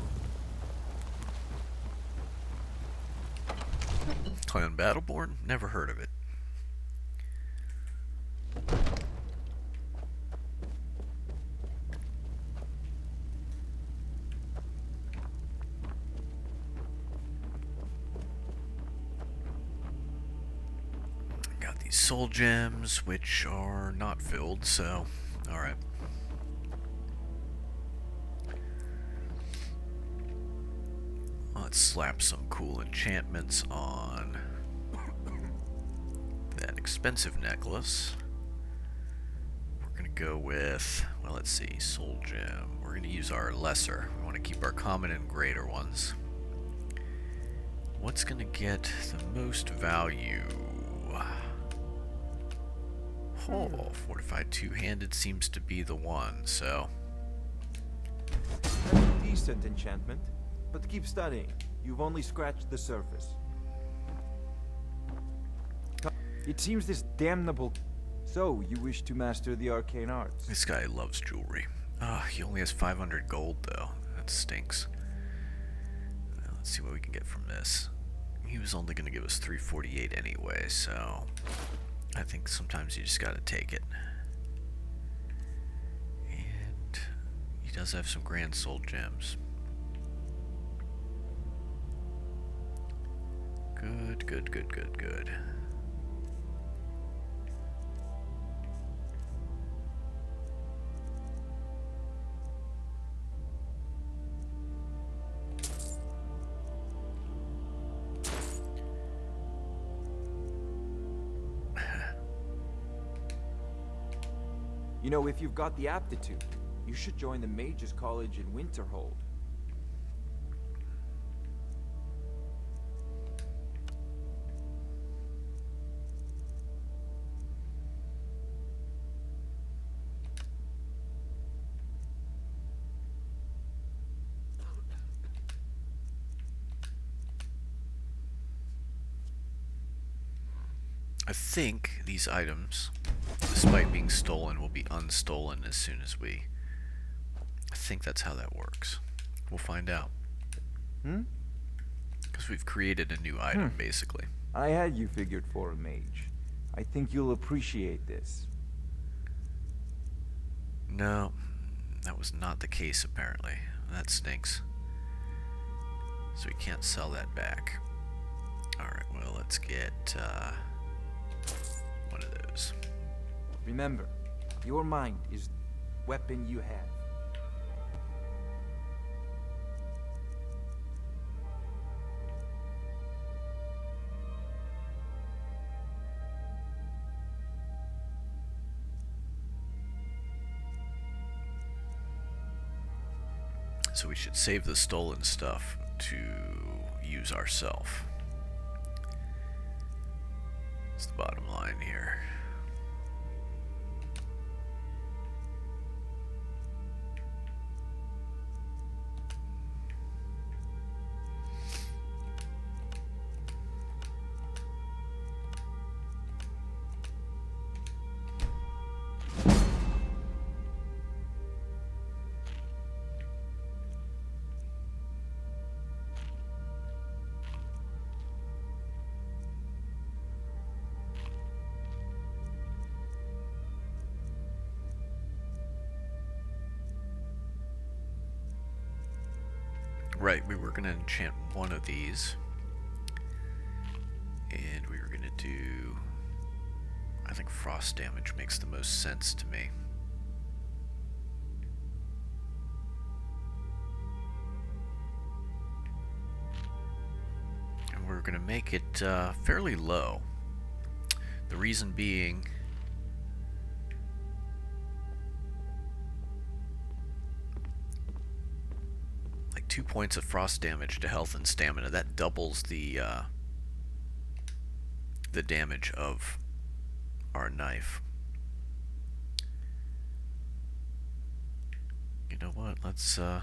[SPEAKER 1] Clan Battleborn? Never heard of it. Got these soul gems, which are not filled, so alright. Let's slap some cool enchantments on that expensive necklace. We're gonna go with, well, let's see, soul gem. We're gonna use our lesser. We want to keep our common and greater ones. What's gonna get the most value? Oh, fortified two-handed seems to be the one, so.
[SPEAKER 13] That's a decent enchantment, but keep studying. You've only scratched the surface. It seems this damnable... So, you wish to master the arcane arts?
[SPEAKER 1] This guy loves jewelry. He only has 500 gold, though. That stinks. Let's see what we can get from this. He was only going to give us 348 anyway, so... I think sometimes you just gotta take it. And he does have some grand soul gems. Good, good, good, good, good.
[SPEAKER 13] You know, if you've got the aptitude, you should join the Mages College in Winterhold.
[SPEAKER 1] I think these items, despite being stolen, will be unstolen as soon as we... I think that's how that works. We'll find out. Because we've created a new item, basically.
[SPEAKER 13] I had you figured for a mage. I think you'll appreciate this.
[SPEAKER 1] No, that was not the case, apparently. That stinks. So we can't sell that back. Alright, well, let's get, one of those.
[SPEAKER 13] Remember, your mind is the weapon you have.
[SPEAKER 1] So we should save the stolen stuff to use ourselves. That's the bottom line here. right, we were going to enchant one of these. And we were going to do... I think frost damage makes the most sense to me. And we're going to make it fairly low. The reason being... like 2 points of frost damage to health and stamina. That doubles the damage of our knife. You know what? Let's and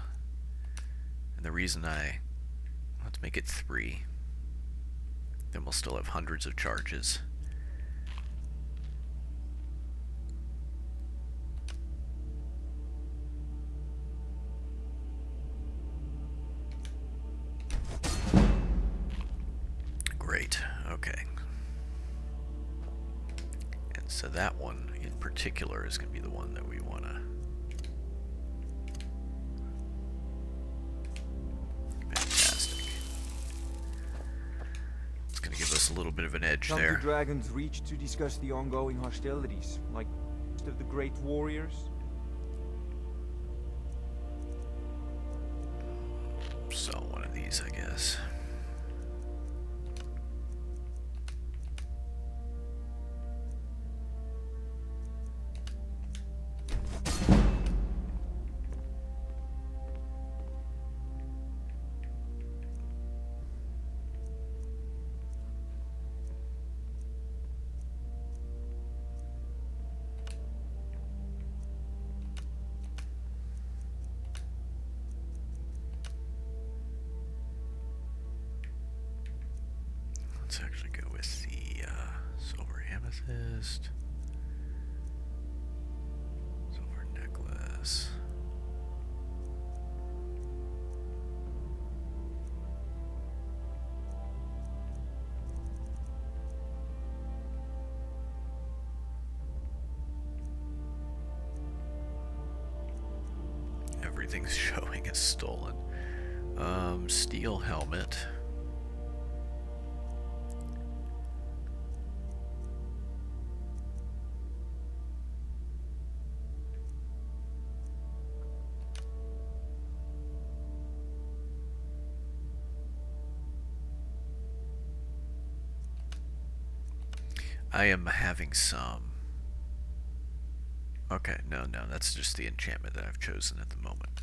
[SPEAKER 1] the reason let's make it 3. Then we'll still have hundreds of charges. Great. Okay. And so that one in particular is going to be the one that we want to... Fantastic. It's going to give us a little bit of an edge
[SPEAKER 13] Come
[SPEAKER 1] there.
[SPEAKER 13] to Dragon's Reach to discuss the ongoing hostilities, like of the great warriors.
[SPEAKER 1] Sell one of these, I guess. Let's actually go with the silver amethyst, silver necklace. Everything's showing as stolen. Steel helmet. I am having some... Okay, no, that's just the enchantment that I've chosen at the moment.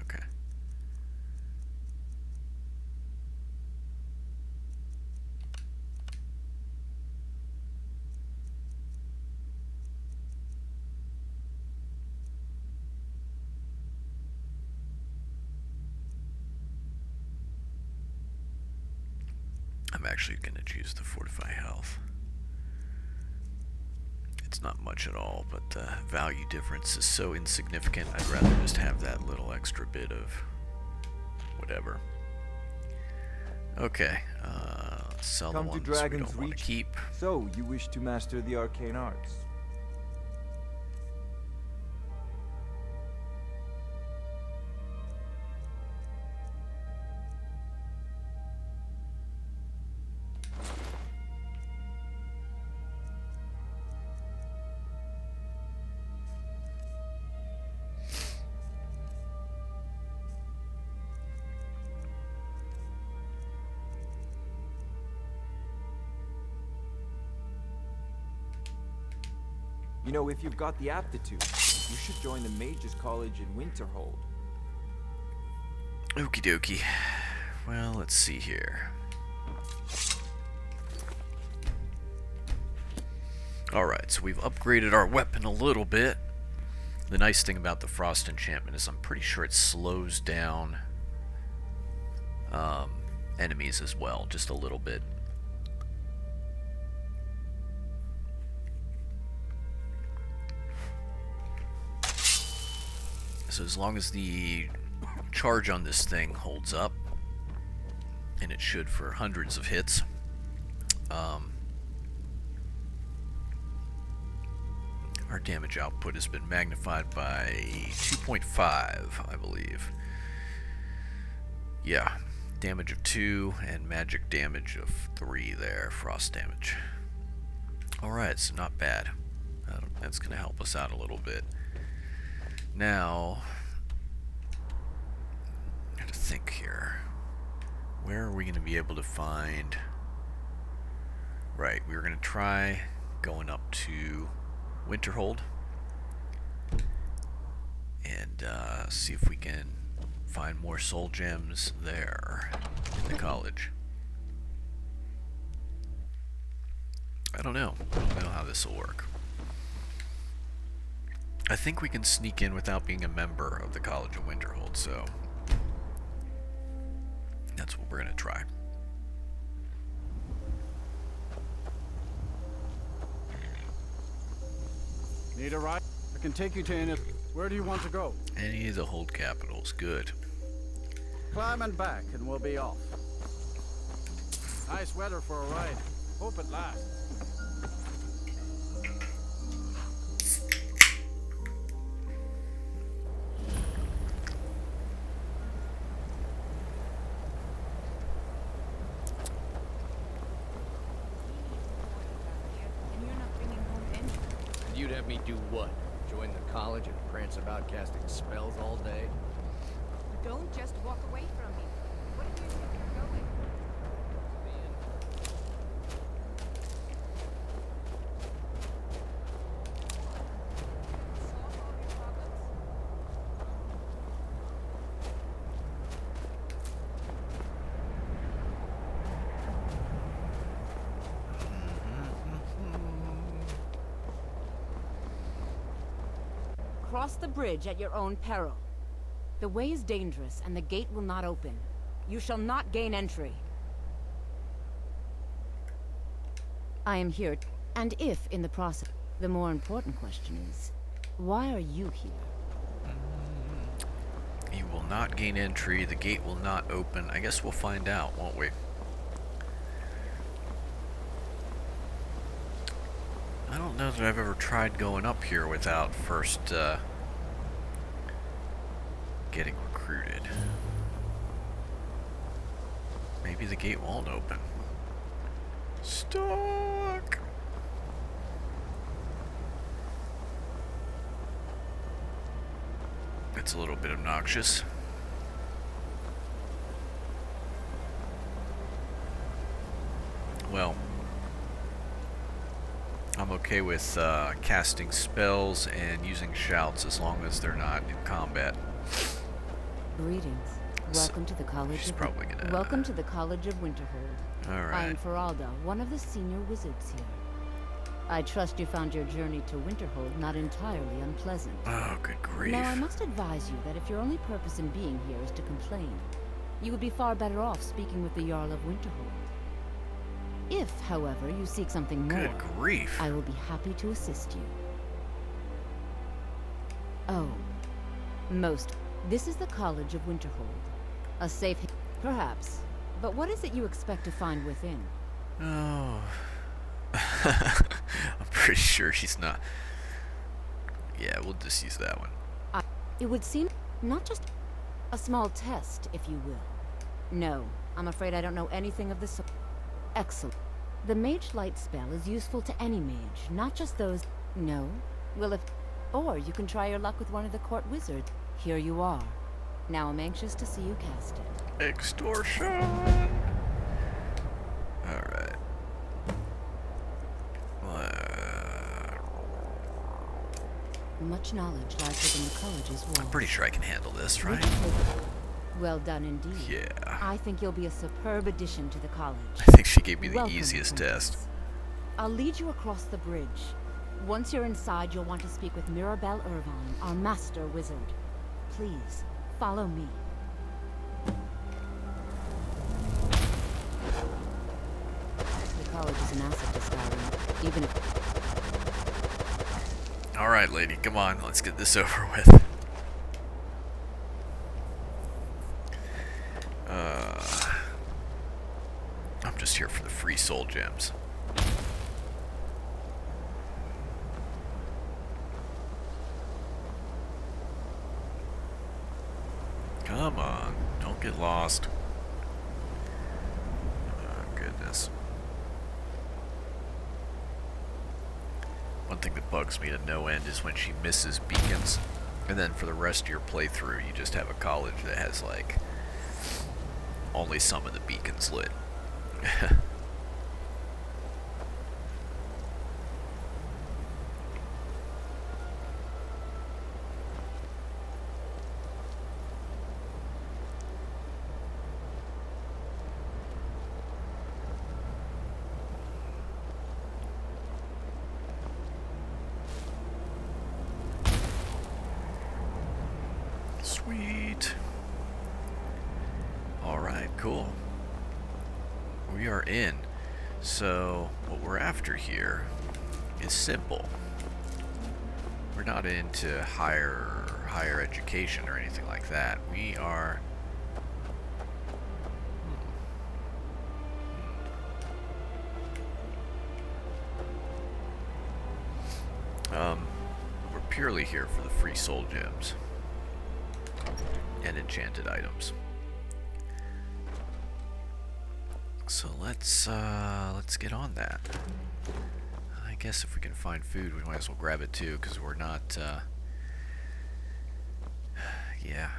[SPEAKER 1] Okay. I'm actually going to choose the Fortify Health. It's not much at all, but the value difference is so insignificant, I'd rather just have that little extra bit of whatever. Okay, sell the
[SPEAKER 13] Come to
[SPEAKER 1] ones we
[SPEAKER 13] Dragon's
[SPEAKER 1] don't want to
[SPEAKER 13] Reach.
[SPEAKER 1] keep.
[SPEAKER 13] So, you wish to master the arcane arts? You know, if you've got the aptitude, you should join the Mages College in Winterhold.
[SPEAKER 1] Okie dokie. Well, let's see here. Alright, so we've upgraded our weapon a little bit. The nice thing about the Frost enchantment is I'm pretty sure it slows down enemies as well, just a little bit. So as long as the charge on this thing holds up, and it should for hundreds of hits, our damage output has been magnified by 2.5, I believe. Yeah, damage of 2 and magic damage of 3 there, frost damage. Alright, so not bad. That's going to help us out a little bit. Now, I have to think here. Where are we going to be able to find... Right, we were going to try going up to Winterhold and see if we can find more soul gems there in the college. I don't know how this will work. I think we can sneak in without being a member of the College of Winterhold, so that's what we're gonna try.
[SPEAKER 2] Need a ride? I can take you to any... Where do you want to go?
[SPEAKER 1] Any of the hold capitals, good.
[SPEAKER 2] Climb and back and we'll be off. Nice weather for a ride. Hope it lasts.
[SPEAKER 14] And you'd have me do what? Join the college and prance about casting spells all day?
[SPEAKER 6] Don't just walk away from me. Where do you think you're going?
[SPEAKER 4] Cross the bridge at your own peril. The way is dangerous, and the gate will not open. You shall not gain entry. I am here, and if, in the process, the more important question is, why are you here?
[SPEAKER 1] You will not gain entry, the gate will not open. I guess we'll find out, won't we? I don't know that I've ever tried going up here without first getting recruited. Maybe the gate won't open. Stuck! It's a little bit obnoxious. Well, I'm okay with casting spells and using shouts as long as they're not in combat.
[SPEAKER 4] Greetings. Welcome to the College
[SPEAKER 1] She's
[SPEAKER 4] of
[SPEAKER 1] probably gonna...
[SPEAKER 4] Welcome to the College of Winterhold.
[SPEAKER 1] Alright.
[SPEAKER 4] I am Feralda, one of the senior wizards here. I trust you found your journey to Winterhold not entirely unpleasant.
[SPEAKER 1] Oh, good grief.
[SPEAKER 4] Now, I must advise you that if your only purpose in being here is to complain, you would be far better off speaking with the Jarl of Winterhold. If, however, you seek something more,
[SPEAKER 1] Good grief.
[SPEAKER 4] I will be happy to assist you. Oh, this is the College of Winterhold. A safe... Perhaps. But what is it you expect to find within?
[SPEAKER 1] Oh... I'm pretty sure she's not... Yeah, we'll just use that one.
[SPEAKER 4] It would seem not just a small test, if you will. No, I'm afraid I don't know anything of the sort. Excellent. The Mage Light spell is useful to any mage, not just those... No? Well, if... Or you can try your luck with one of the court wizards. Here you are. Now I'm anxious to see you cast it.
[SPEAKER 1] Extortion! Alright.
[SPEAKER 4] Much knowledge lies within the college's walls.
[SPEAKER 1] I'm pretty sure I can handle this, right?
[SPEAKER 4] Well done indeed.
[SPEAKER 1] Yeah.
[SPEAKER 4] I think you'll be a superb addition to the college.
[SPEAKER 1] I think she gave me the
[SPEAKER 4] Welcome,
[SPEAKER 1] easiest
[SPEAKER 4] Princess.
[SPEAKER 1] test.
[SPEAKER 4] I'll lead you across the bridge. Once you're inside, you'll want to speak with Mirabelle Irvine, our master wizard. Please, follow me. The college is an asset to Skyrim, even if...
[SPEAKER 1] Alright, lady, come on, let's get this over with. I'm just here for the free soul gems. Come on, don't get lost. this. One thing that bugs me to no end is when she misses beacons, and then for the rest of your playthrough you just have a college that has like only some of the beacons lit. Sweet. Alright, cool. We are in. So, what we're after here is simple. We're not into higher education or anything like that. We are... We're purely here for the free soul gems and enchanted items. So let's get on that. I guess if we can find food, we might as well grab it too, because we're not. Yeah.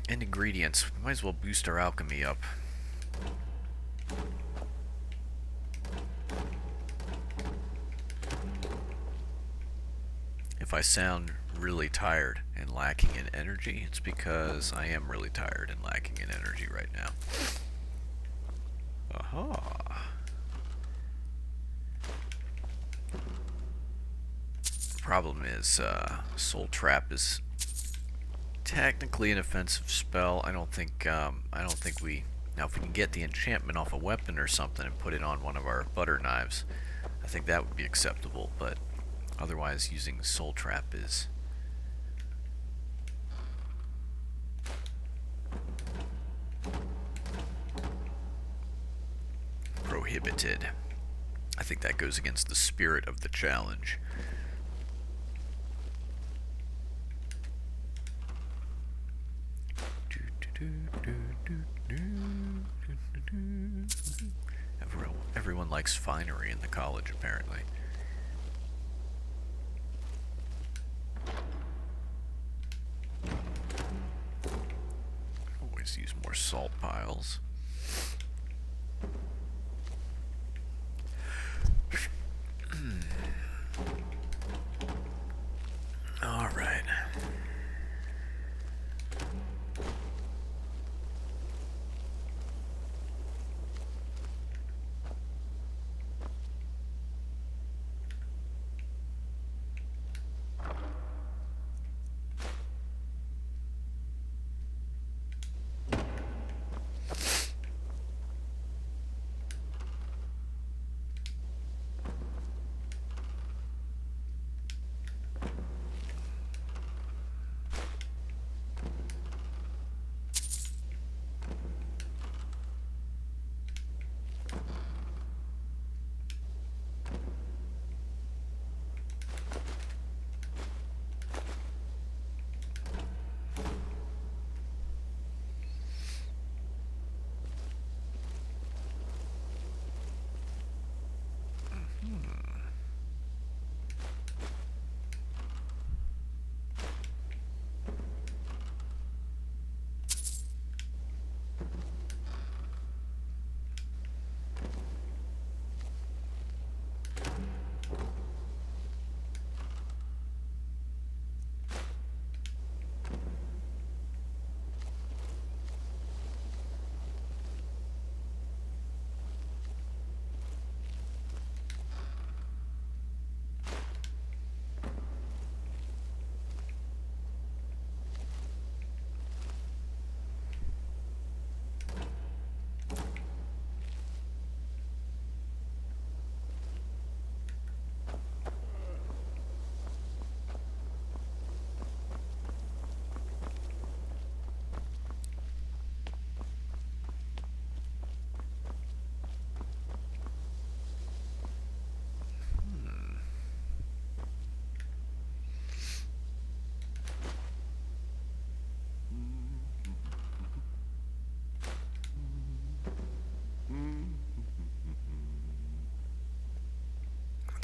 [SPEAKER 1] And ingredients. We might as well boost our alchemy up. If I sound really tired and lacking in energy, it's because I am really tired and lacking in energy right now. Aha. The problem is, Soul Trap is technically an offensive spell. I don't think we... Now, if we can get the enchantment off a weapon or something and put it on one of our butter knives, I think that would be acceptable, but otherwise using Soul Trap is... prohibited. I think that goes against the spirit of the challenge. Everyone likes finery in the college, apparently. Always use more salt piles. All right.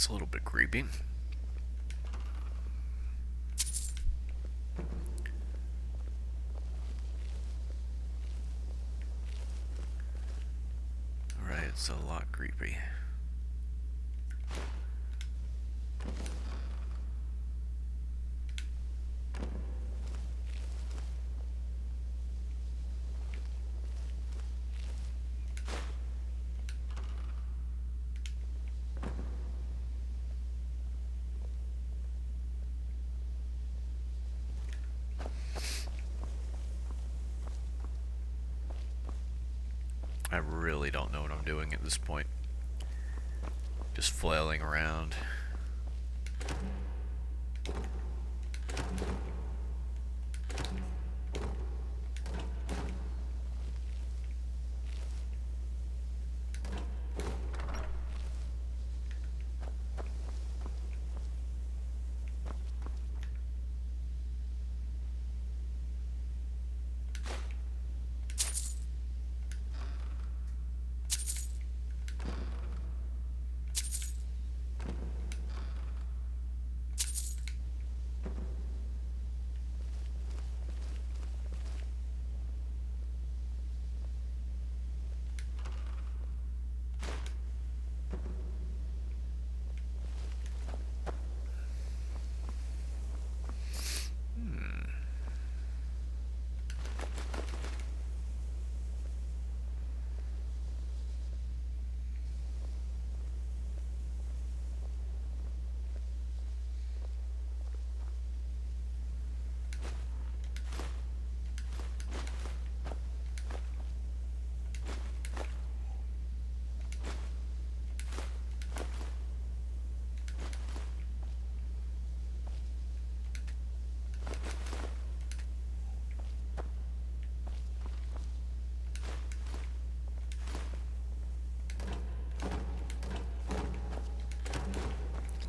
[SPEAKER 1] That's a little bit creepy. Alright, it's a lot creepy. I really don't know what I'm doing at this point. Just flailing around.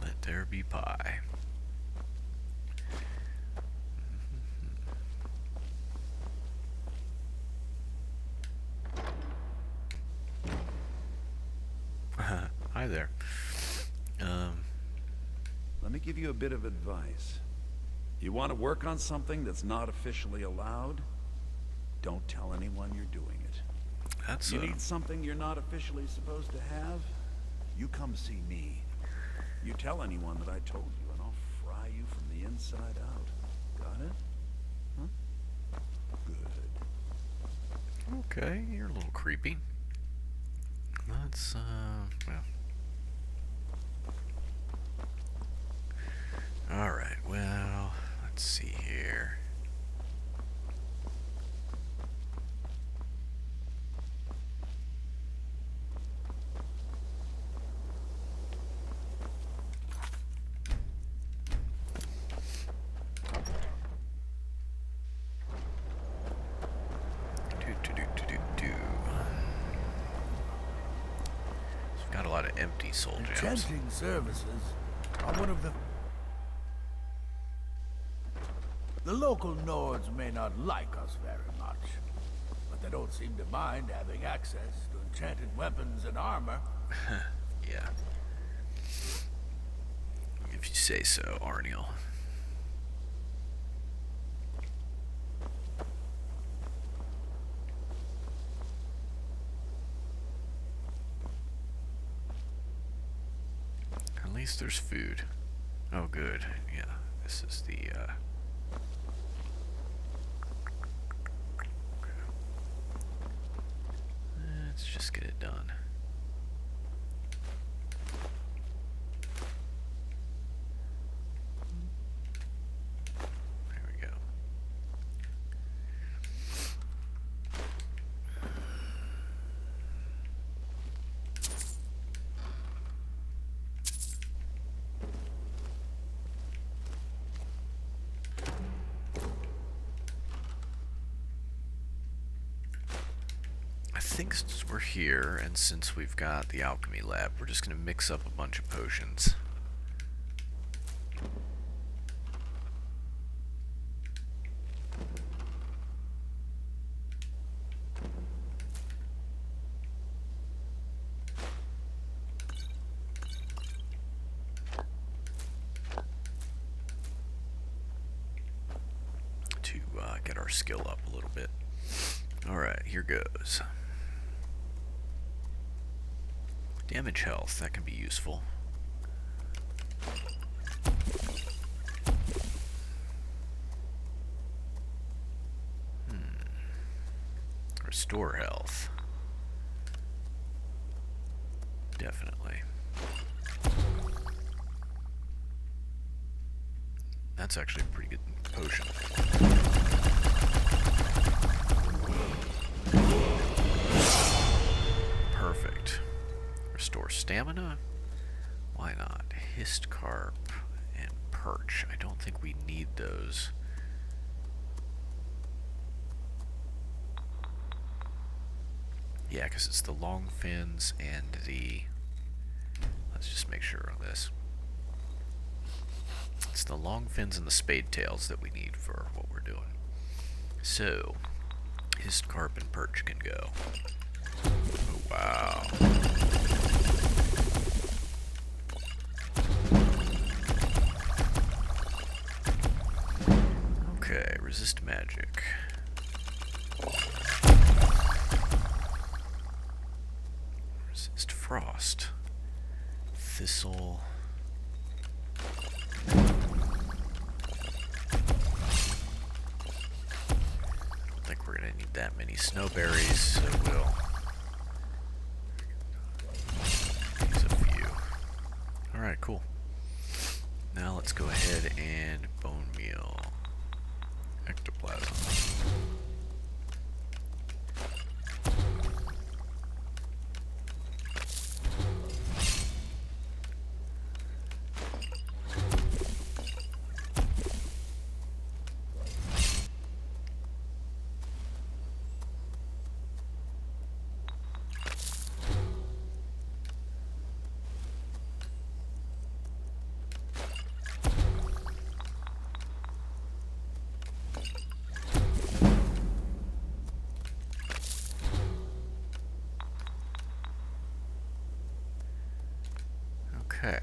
[SPEAKER 1] Let there be pie. Hi there.
[SPEAKER 10] Let me give you a bit of advice. You want to work on something that's not officially allowed? Don't tell anyone you're doing it.
[SPEAKER 1] That's
[SPEAKER 10] you need something you're not officially supposed to have? You come see me. You tell anyone that I told you, and I'll fry you from the inside out. Got it? Huh? Good.
[SPEAKER 1] Okay, you're a little creepy. Let's, well. Alright, well, let's see here. So we've got a lot of empty soul gems.
[SPEAKER 8] Enchanting services are one of the... The local Nords may not like us very much, but they don't seem to mind having access to enchanted weapons and armor.
[SPEAKER 1] Yeah. If you say so, Arniel. At least there's food. Oh, good. Yeah, this is the, let's just get it done. There we go. I think since we're here, and since we've got the alchemy lab, we're just going to mix up a bunch of potions. get our skill up a little bit. Alright, here goes. Damage health, that can be useful. Restore health. Definitely. That's actually a pretty good potion. Perfect. Restore stamina? Why not? Hist carp and perch. I don't think we need those. Yeah, because it's the long fins and the... Let's just make sure on this. It's the long fins and the spade tails that we need for what we're doing. So, his carp and perch can go. Oh, wow. Okay, resist magic. Resist frost. Thistle. I don't think we're gonna need that many snowberries, so we'll use a few. Alright, cool. Now let's go ahead and bone meal. Ectoplasm. Okay.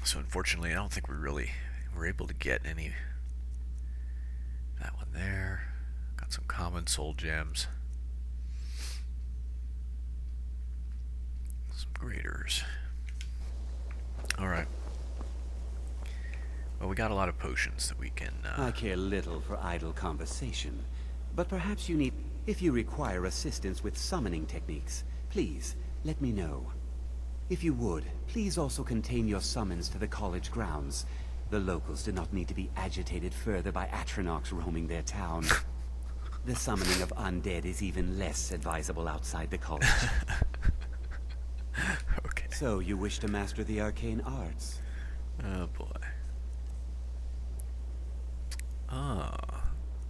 [SPEAKER 1] So unfortunately, I don't think we really were able to get any. That one there. Got some common soul gems. Some graders. Alright. Well, we got a lot of potions that we can...
[SPEAKER 15] I care little for idle conversation, but perhaps you need... If you require assistance with summoning techniques, please, let me know. If you would, please also contain your summons to the college grounds. The locals do not need to be agitated further by Atronachs roaming their town. The summoning of undead is even less advisable outside the college.
[SPEAKER 1] Okay.
[SPEAKER 15] So, you wish to master the arcane arts?
[SPEAKER 1] Oh boy.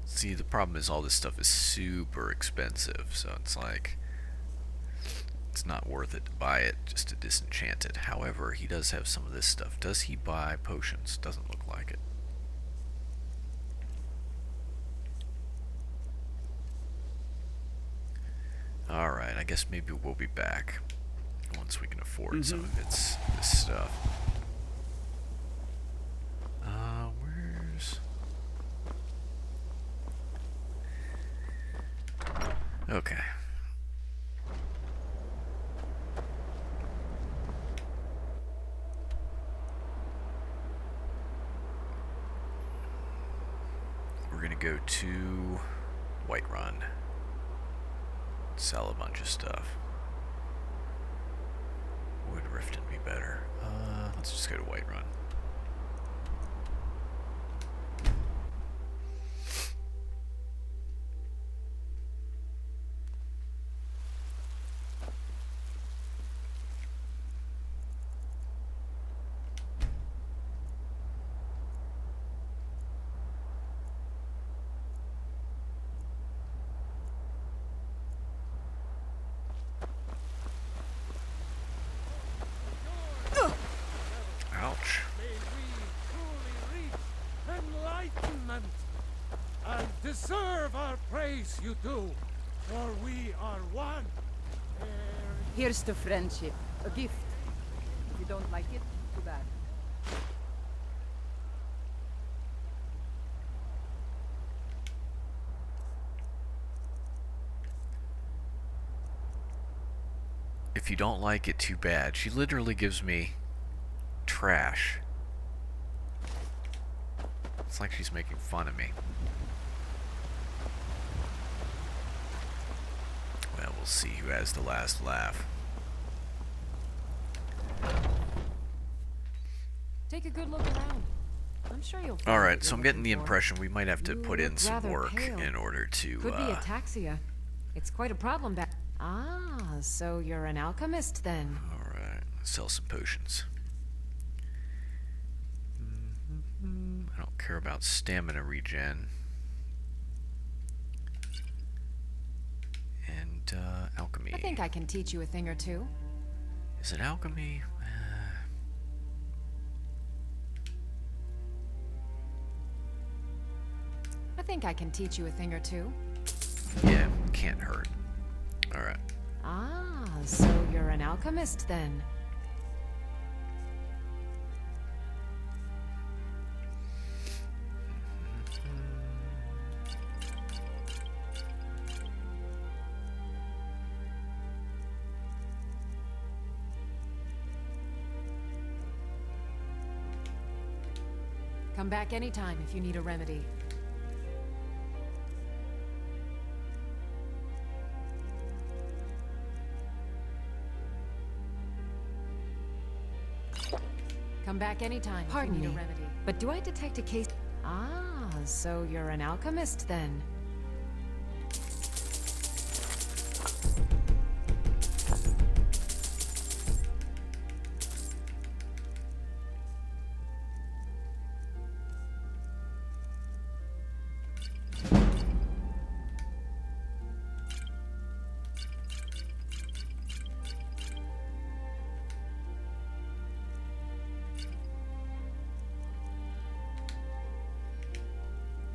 [SPEAKER 1] See, the problem is all this stuff is super expensive, so it's like... It's not worth it to buy it just to disenchant it. However, he does have some of this stuff. Does he buy potions? Doesn't look like it. Alright, I guess maybe we'll be back once we can afford some of this stuff. Where's... Okay. gonna go to Whiterun. Sell a bunch of stuff. Would Riften be better? Let's just go to Whiterun. Ouch.
[SPEAKER 5] May we truly reach enlightenment and deserve our praise you do, for we are one.
[SPEAKER 6] Here's to friendship. A gift. If you don't like it, too bad.
[SPEAKER 1] If you don't like it, too bad. She literally gives me trash. It's like she's making fun of me. Well, we'll see who has the last laugh.
[SPEAKER 7] Take a good look around. I'm sure you'll find
[SPEAKER 1] Alright,
[SPEAKER 7] what
[SPEAKER 1] so
[SPEAKER 7] you're
[SPEAKER 1] I'm getting the
[SPEAKER 7] looking for.
[SPEAKER 1] impression we might have to
[SPEAKER 7] You
[SPEAKER 1] put in
[SPEAKER 7] look
[SPEAKER 1] some
[SPEAKER 7] rather
[SPEAKER 1] work
[SPEAKER 7] pale.
[SPEAKER 1] in order to,
[SPEAKER 7] Could be ataxia. It's quite a problem back. Ah, so you're an alchemist then.
[SPEAKER 1] Alright, sell some potions. I don't care about stamina regen. And, alchemy.
[SPEAKER 7] I think I can teach you a thing or two.
[SPEAKER 1] Is it alchemy?
[SPEAKER 7] I think I can teach you a thing or two.
[SPEAKER 1] Yeah, can't hurt. Alright.
[SPEAKER 7] Ah, so you're an alchemist then. Come back anytime if you need a remedy. Come back anytime if you need a remedy. But do I detect a case? Ah, so you're an alchemist then.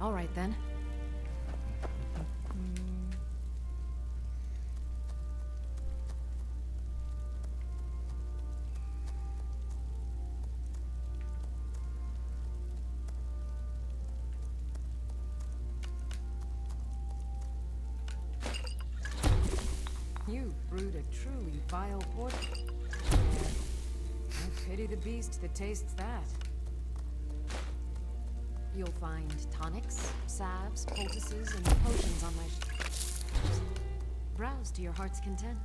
[SPEAKER 7] All right then. You brewed a truly vile porter. I pity the beast that tastes that. You'll find tonics, salves, poultices, and potions on my shelves. Browse to your heart's content.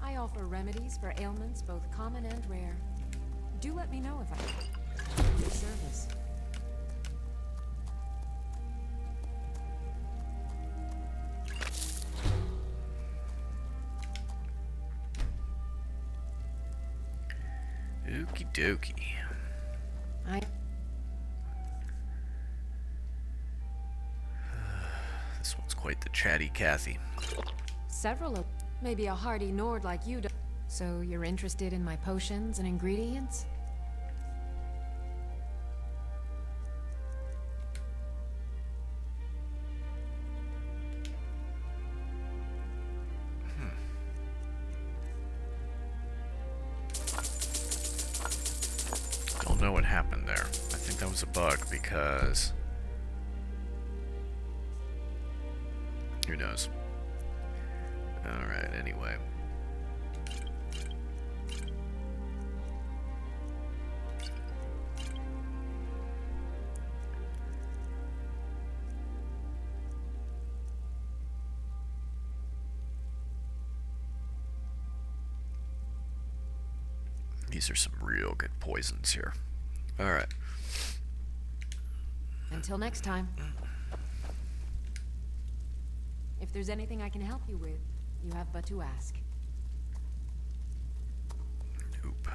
[SPEAKER 7] I offer remedies for ailments both common and rare. Do let me know if I can be of service.
[SPEAKER 1] Okie dokie. This one's quite the chatty Cathy.
[SPEAKER 7] Several of maybe a hardy Nord like you do. So you're interested in my potions and ingredients?
[SPEAKER 1] Don't know what happened there. I think that was a bug because Who knows? Alright, anyway. These are some real good poisons here. Alright.
[SPEAKER 7] Until next time. If there's anything I can help you with, you have but to ask.
[SPEAKER 1] Nope.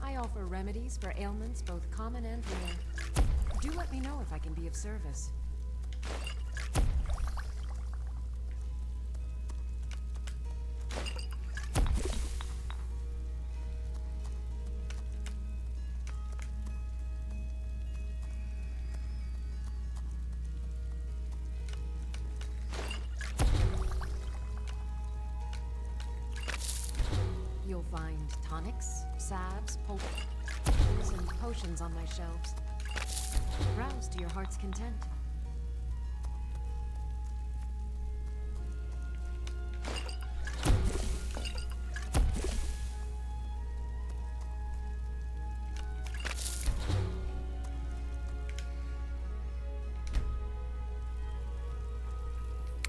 [SPEAKER 7] I offer remedies for ailments both common and rare. Do let me know if I can be of service. You'll find tonics, salves, poultices, and potions on my shelves. Browse to your heart's content.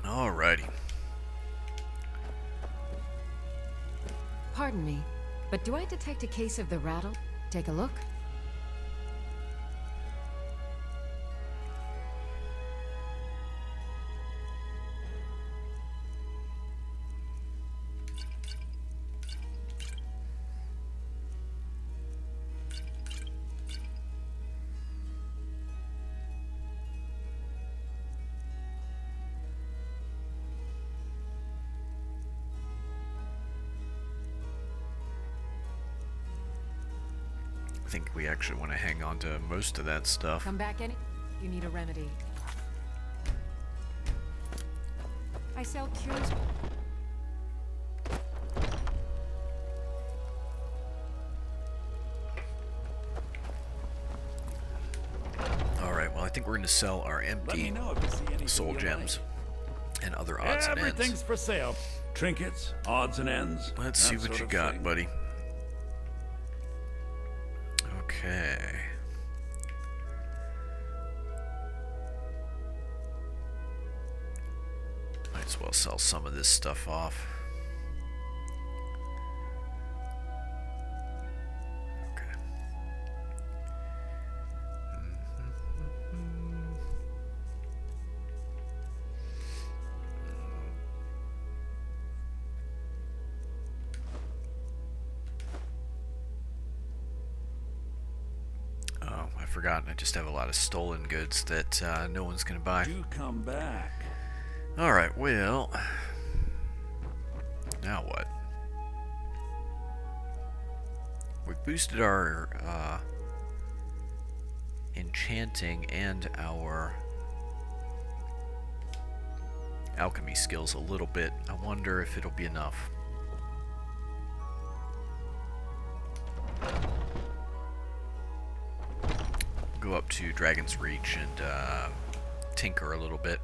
[SPEAKER 1] Alrighty.
[SPEAKER 7] Pardon me, but do I detect a case of the rattle? Take a look.
[SPEAKER 1] I think we actually want to hang on to most of that stuff.
[SPEAKER 7] Come back any. You need a remedy. I sell cures.
[SPEAKER 1] Alright, well I think we're going to sell our empty soul gems and other odds and ends.
[SPEAKER 10] Everything's for sale. Trinkets, odds and ends.
[SPEAKER 1] Let's see what you got, buddy. Okay. Might as well sell some of this stuff off. Okay. Oh, I forgot. I just have a lot of stolen goods that no one's gonna buy.
[SPEAKER 10] Do come back.
[SPEAKER 1] Alright, well... Now what? We've boosted our enchanting and our alchemy skills a little bit. I wonder if it'll be enough. Go up to Dragon's Reach and tinker a little bit.